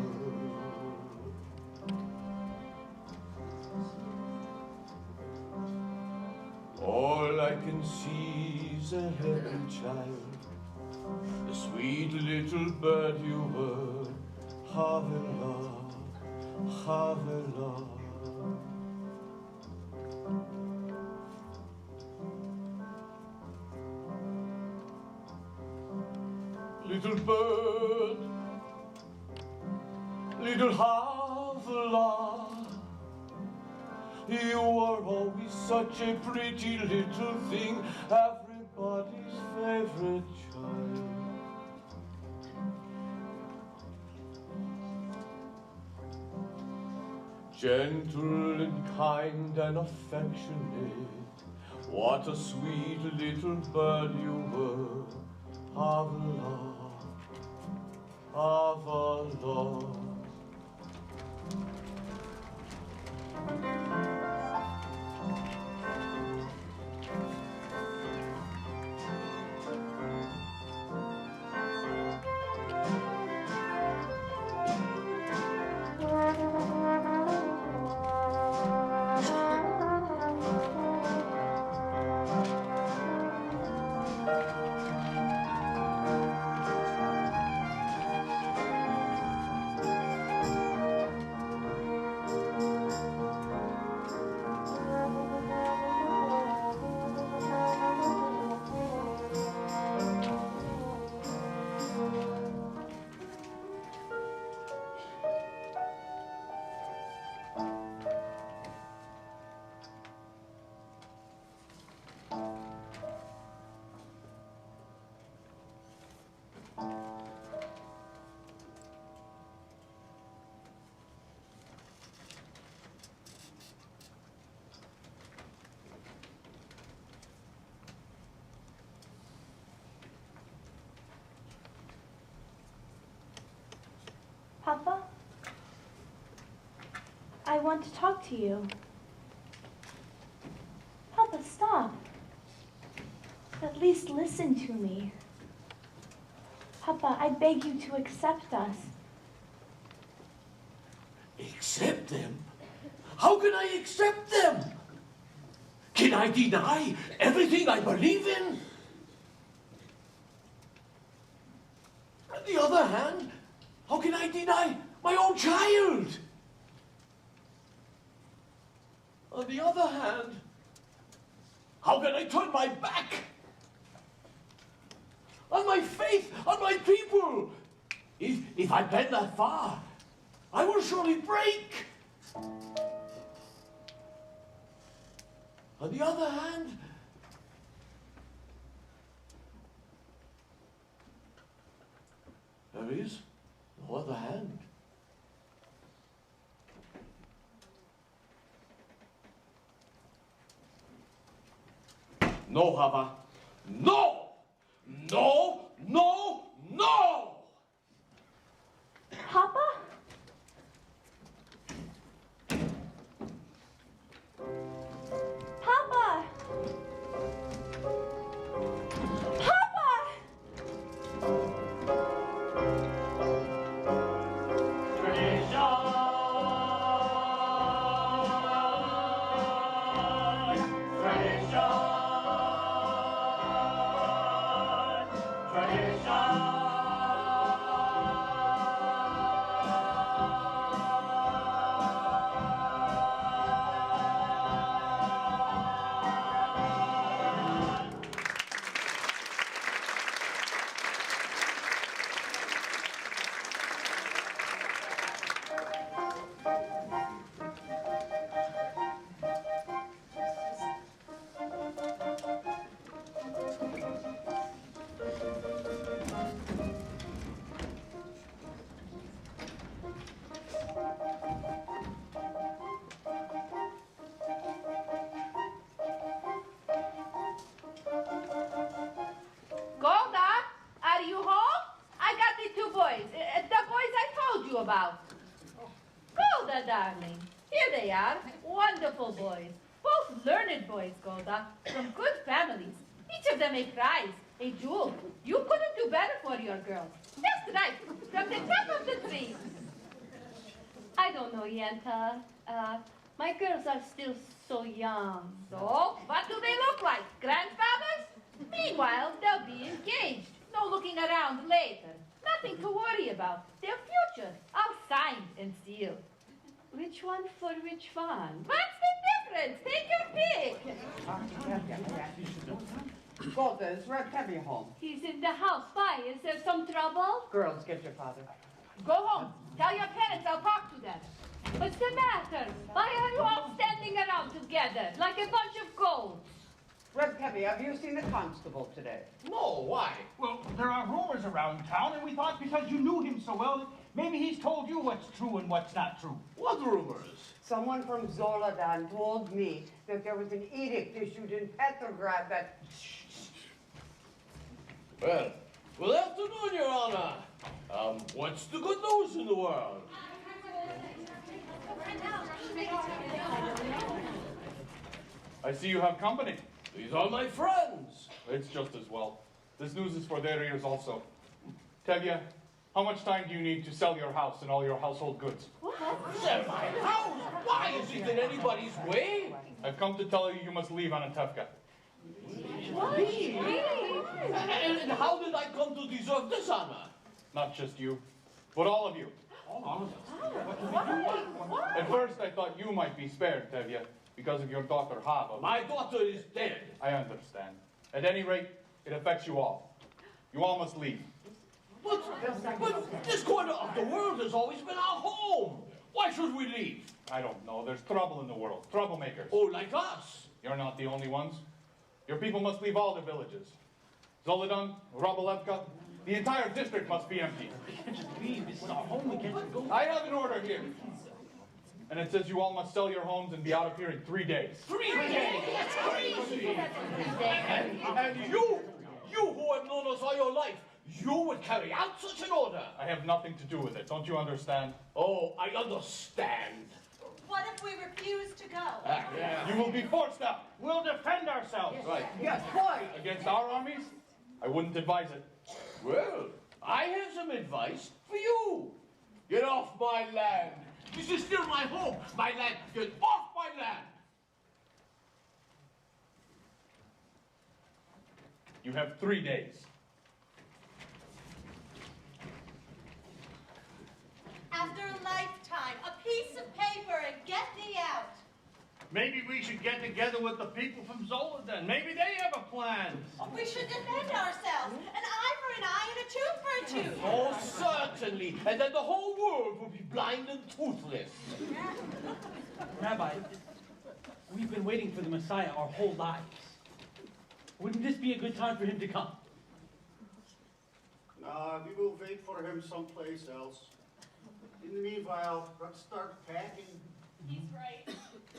A: All I can see is a happy child, the sweet little bird you were. Havela, Havela. little bird, little Havla. You are always such a pretty little thing, everybody's favorite child. Gentle and kind and affectionate, what a sweet little bird you were, Havla, Havla.
K: Papa, I want to talk to you. Papa, stop. At least listen to me. Papa, I beg you to accept us.
A: Accept them? How can I accept them? Can I deny everything I believe in? On the other hand, how can I deny my own child? On the other hand, how can I turn my back on my faith, on my people? If I bend that far, I will surely break. On the other hand, there is no other hand. No, Hava. No! No! No! No!
K: Papa? Papa! Papa!
E: Golda, are you home? I got the two boys, the boys I told you about. Golda, darling, here they are, wonderful boys. Both learned boys, Golda, from good families. Each of them a prize, a jewel. You couldn't do better for your girls. Just right, from the top of the tree.
I: I don't know, Yenta. My girls are still so young.
E: So, what do they look like? Grandfathers? Meanwhile, they'll be engaged. No looking around later. Nothing to worry about. Their future, all signed and sealed.
I: Which one for which one?
E: What's the difference? Take your pick.
L: Golda, is Red Tevye home?
E: He's in the house. Why? Is there some trouble?
L: Girls, get your father.
E: Go home. Tell your parents I'll talk to them. What's the matter? Why are you all standing around together like a bunch of goats?
L: Red Tevye, have you seen the constable today?
A: No, why?
N: Well, there are rumors around town, and we thought because you knew him so well, that maybe he's told you what's true and what's not true.
A: What rumors?
L: Someone from Zolodan told me that there was an edict issued in Petrograd that...
A: Well, good afternoon, Your Honor. What's the good news in the world?
P: I see you have company.
A: These are my friends.
P: It's just as well. This news is for their ears also. Tevye, how much time do you need to sell your house and all your household goods?
A: Sell my house? Why is it in anybody's way?
P: I've come to tell you you must leave Anatevka.
A: Me? And how did I come to deserve this honor?
P: Not just you, but all of you. At first I thought you might be spared, Tevye, because of your daughter Hava.
A: My daughter is dead.
P: I understand. At any rate, it affects you all. You all must leave.
A: But this corner of the world has always been our home. Why should we leave?
P: I don't know. There's trouble in the world. Troublemakers.
A: Oh, like us?
P: You're not the only ones. Your people must leave all the villages. Zolodan, Rabolevka, the entire district must be empty.
N: We can't just leave. This is our home. We can't just go.
P: I have an order here. And it says you all must sell your homes and be out of here in 3 days.
A: 3 days? That's crazy. And you who have known us all your life, you would carry out such an order?
P: I have nothing to do with it. Don't you understand?
A: Oh, I understand.
C: What if we refuse to go?
A: Yeah.
P: You will be forced out.
N: We'll defend ourselves.
A: Right.
L: Yes, why?
P: Against our armies? I wouldn't advise it.
A: Well, I have some advice for you. Get off my land. This is still my home, my land. Get off my land.
P: You have 3 days.
C: After a lifetime, a piece of paper and get me out.
O: Maybe we should get together with the people from Zolodan. Maybe they have a plan.
C: We should defend ourselves. An eye for an eye and a tooth for a tooth.
A: Oh, certainly. And then the whole world will be blind and toothless.
H: Rabbi, we've been waiting for the Messiah our whole lives. Wouldn't this be a good time for him to come?
G: Nah, we will wait for him someplace else. In the meanwhile, let's start packing.
C: He's right.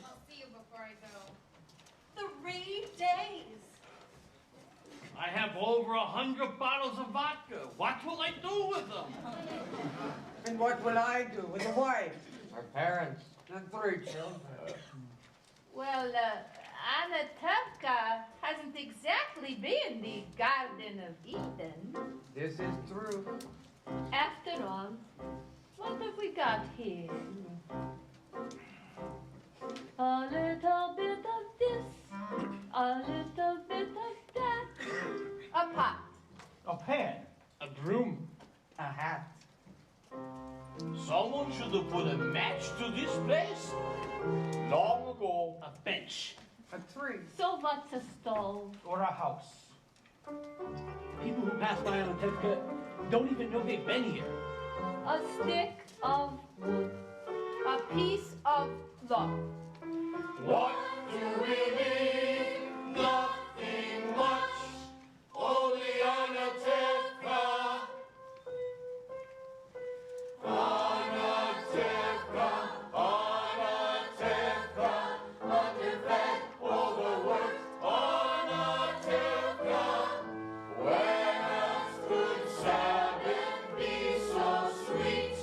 C: I'll see you before I go. 3 days.
O: I have over 100 bottles of vodka. What will I do with them?
L: And what will I do with the wife? Our parents. And 3 children.
E: Well, Anatevka hasn't exactly been the Garden of Eden.
L: This is true.
E: After all, what have we got here? A little bit of this, a little bit of that. A pot.
N: A pen.
P: A broom.
L: A hat.
A: Someone should have put a match to this place long ago.
H: A bench.
L: A tree.
E: So what's a stove?
N: Or a house.
H: People who pass by on Anatevka don't even know they've been here.
E: A stick of wood. A piece of log.
B: What do we need? Nothing much. Only Anatevka. Anatevka, Anatevka, underfed, overworked. Anatevka, when else could Sabbath be so sweet?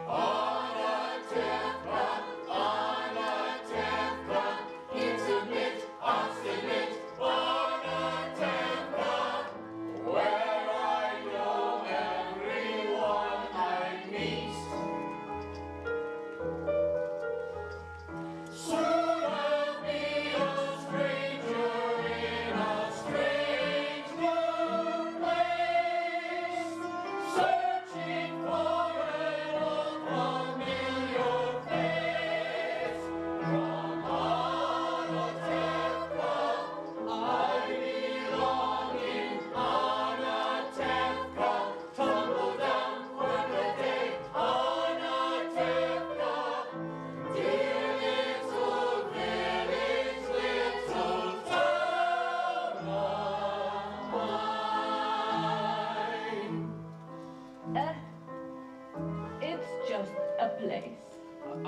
B: Anatevka.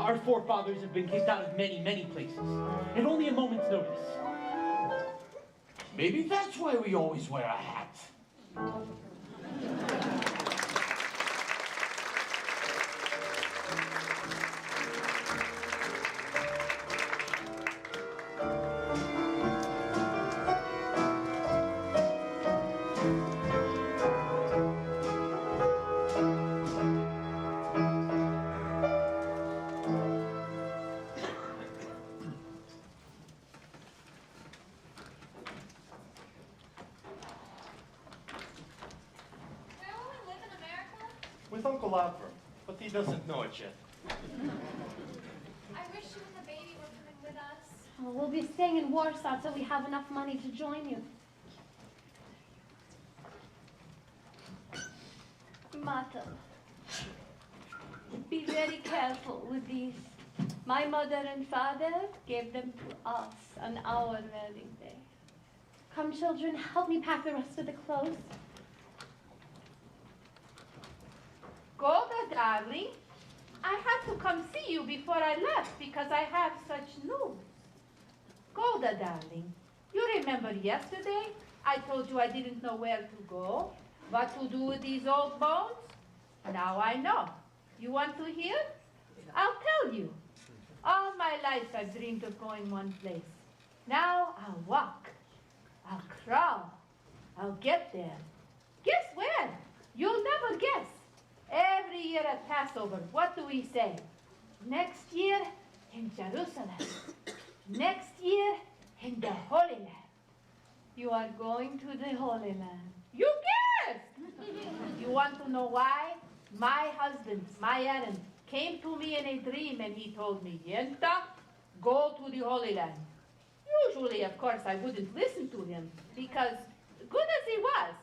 H: Our forefathers have been kicked out of many, many places, and only a moment's notice.
A: Maybe that's why we always wear a hat.
J: With Uncle Avram, but he doesn't know it yet.
C: I wish you and the baby were coming with us.
I: Oh, we'll be staying in Warsaw till we have enough money to join you.
K: Mother, be very careful with these. My mother and father gave them to us on our wedding day.
I: Come, children, help me pack the rest of the clothes.
E: Golda, darling, I had to come see you before I left because I have such news. Golda, darling, you remember yesterday I told you I didn't know where to go, what to do with these old bones? Now I know. You want to hear? I'll tell you. All my life I've dreamed of going one place. Now I'll walk. I'll crawl. I'll get there. Guess where? You'll never guess. Every year at Passover, what do we say? Next year in Jerusalem. Next year in the Holy Land.
K: You are going to the Holy Land.
E: You guessed! You want to know why? My husband, my errand, came to me in a dream and he told me, Yenta, go to the Holy Land. Usually, of course, I wouldn't listen to him because, good as he was,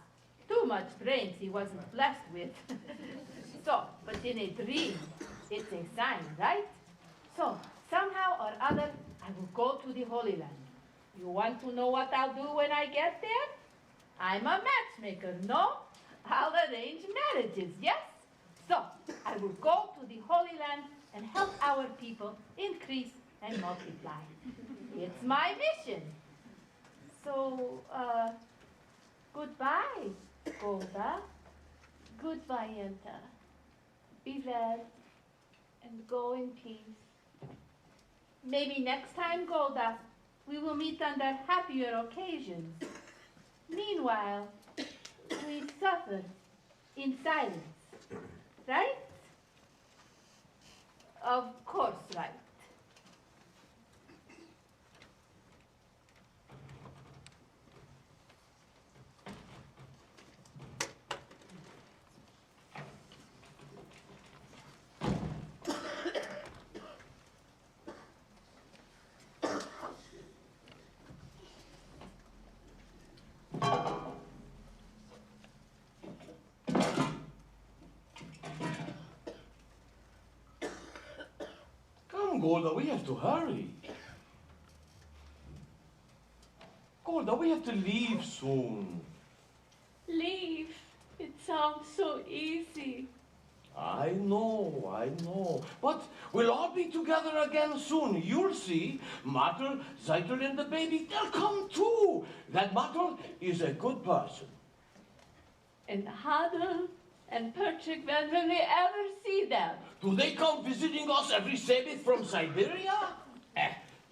E: too much brains he wasn't blessed with. So, but in a dream, it's a sign, right? So, somehow or other, I will go to the Holy Land. You want to know what I'll do when I get there? I'm a matchmaker, no? I'll arrange marriages, yes? So, I will go to the Holy Land and help our people increase and multiply. It's my mission. So, goodbye, Golda.
K: Goodbye, Yenta. Be well and go in peace.
E: Maybe next time, Golda, we will meet under happier occasions. Meanwhile, we suffer in silence, right? Of course, right.
A: Golda, we have to hurry. Golda, we have to leave soon.
K: Leave. It sounds so easy.
A: I know. But we'll all be together again soon. You'll see. Matel, Zeitel, and the baby, they'll come too. That Matel is a good person.
K: And Hadel and Perchik, when will we ever see them?
A: Do they come visiting us every Sabbath from Siberia?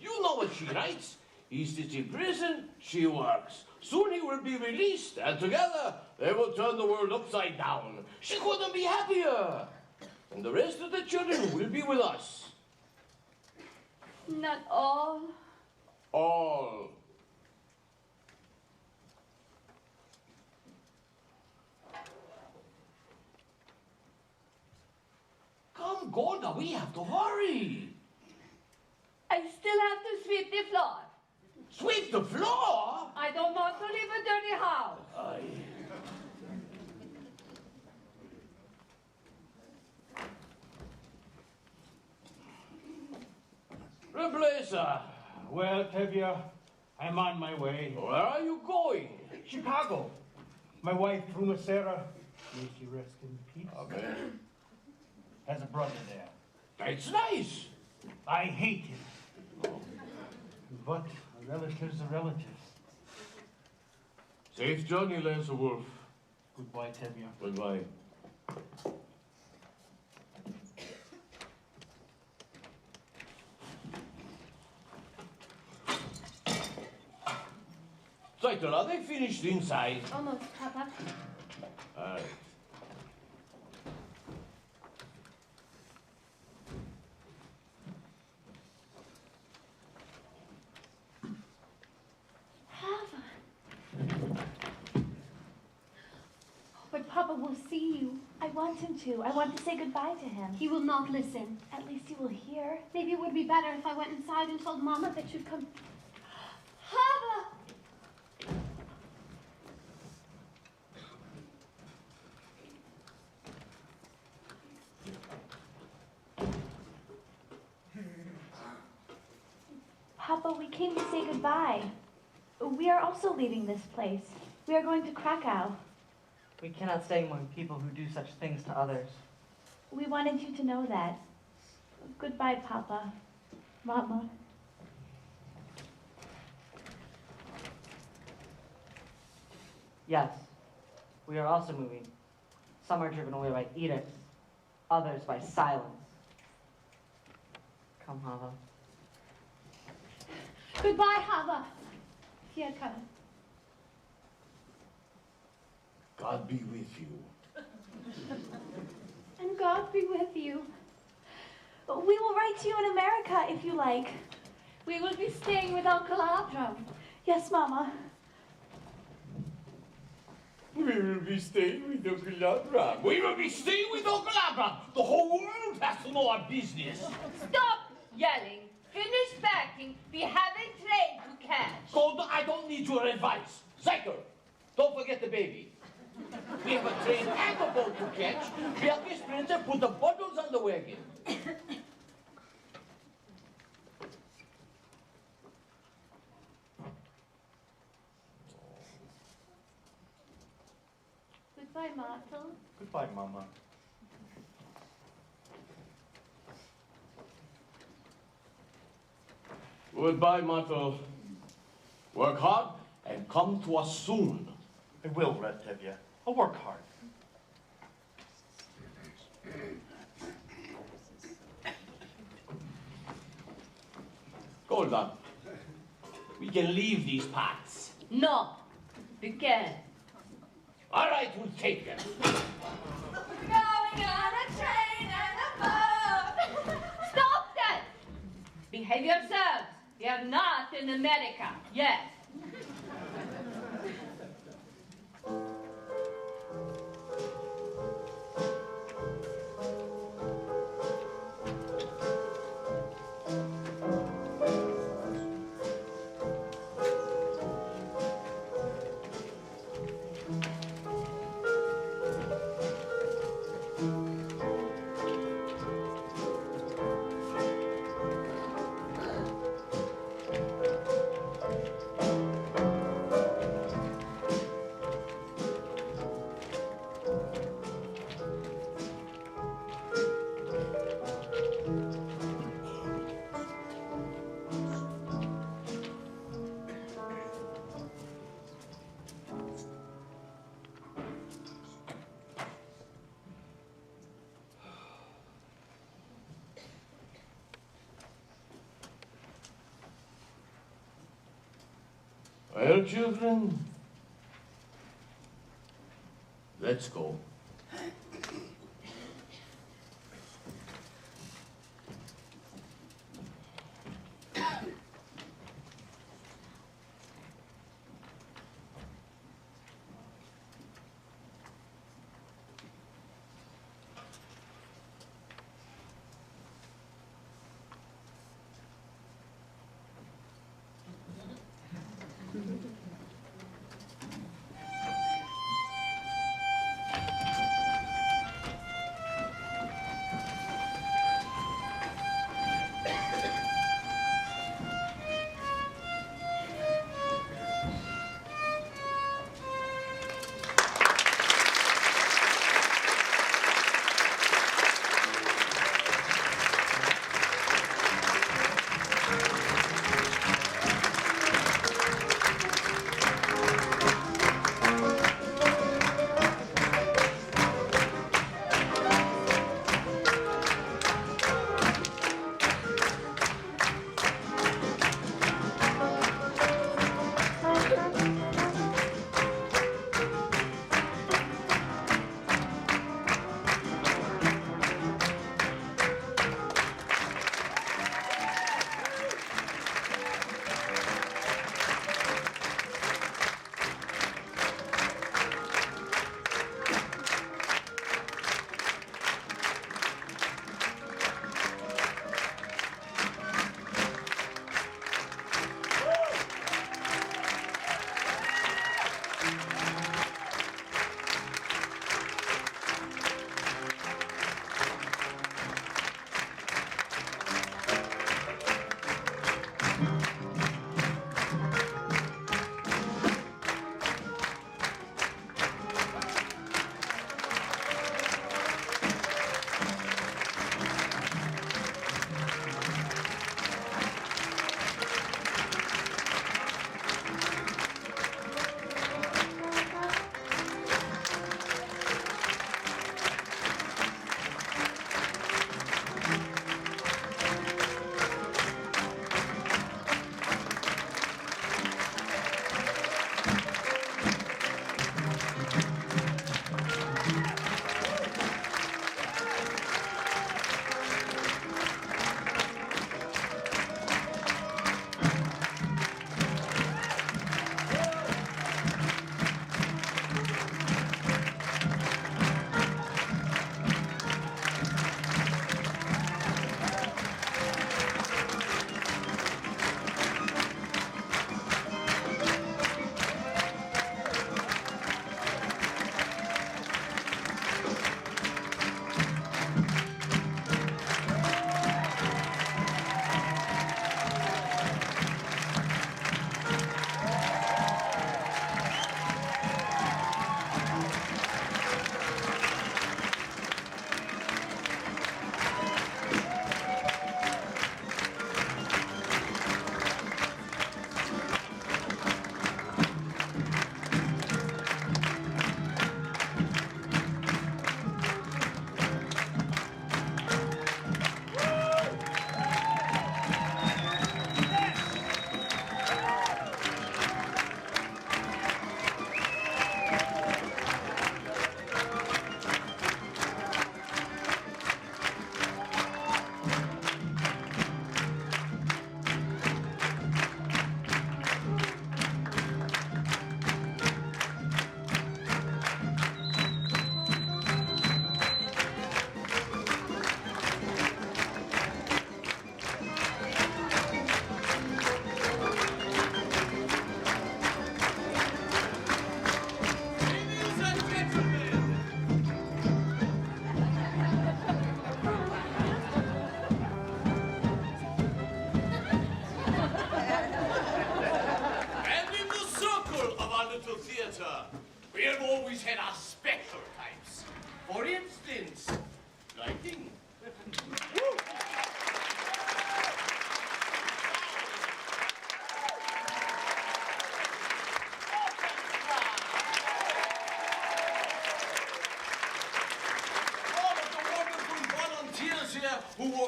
A: You know what she writes. He sits in prison, she works. Soon he will be released, and together they will turn the world upside down. She couldn't be happier. And the rest of the children will be with us.
K: Not all.
A: All. Come, Golda, we have to hurry.
K: I still have to sweep the floor.
A: Sweep the floor?
K: I don't want to leave a dirty house.
A: Replacer.
N: Well, Tevye, I'm on my way.
A: Where are you going?
N: Chicago. My wife, Truma Sarah, may she rest in peace,
A: Amen.
N: has a brother there.
A: That's nice.
N: I hate him. But a relative's a relative.
A: Safe journey, Lancer Wolf.
N: Goodbye, Tevye.
A: Goodbye. Zeitel, are they finished inside?
I: Almost, Papa.
A: All right.
K: But Papa will see you. I want him to. I want to say goodbye to him.
I: He will not listen.
K: At least he will hear.
I: Maybe it would be better if I went inside and told Mama that you'd come. Papa!
K: Papa, we came to say goodbye. We are also leaving this place. We are going to Krakow.
S: We cannot stay among people who do such things to others.
K: We wanted you to know that. Goodbye, Papa. Mama.
S: Yes, we are also moving. Some are driven away by edicts, others by silence. Come, Hava.
I: Goodbye, Hava. Fieka.
A: God be with you.
I: And God be with you.
K: We will write to you in America if you like.
I: We will be staying with Uncle Abram.
K: Yes, Mama.
A: We will be staying with Uncle Abram. We will be staying with Uncle Abram. The whole world has to know our business.
E: Stop yelling. Finish packing. We have a train to catch.
A: Golda, I don't need your advice. Zyker, don't forget the baby. We have a train and a boat to catch. Bianca Sprinter put the bundles on the wagon.
I: Goodbye, Martel.
P: Goodbye, Mama.
A: Goodbye, Martel. Work hard and come to us soon.
M: I will, Red Tevye. I'll work hard.
A: Golda, we can leave these parts.
E: No, we can't.
A: All right, we'll take them.
E: Going on a train and a boat. Stop that! Behave yourselves. We are not in America yet.
A: Well, children, let's go.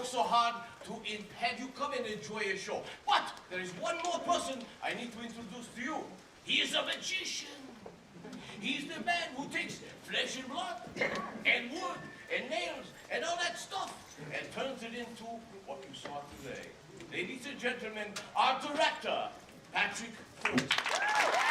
A: worked so hard to have you come and enjoy a show. But there is one more person I need to introduce to you. He is a magician. He's the man who takes flesh and blood and wood and nails and all that stuff and turns it into what you saw today. Ladies and gentlemen, our director, Patrick Fiddler.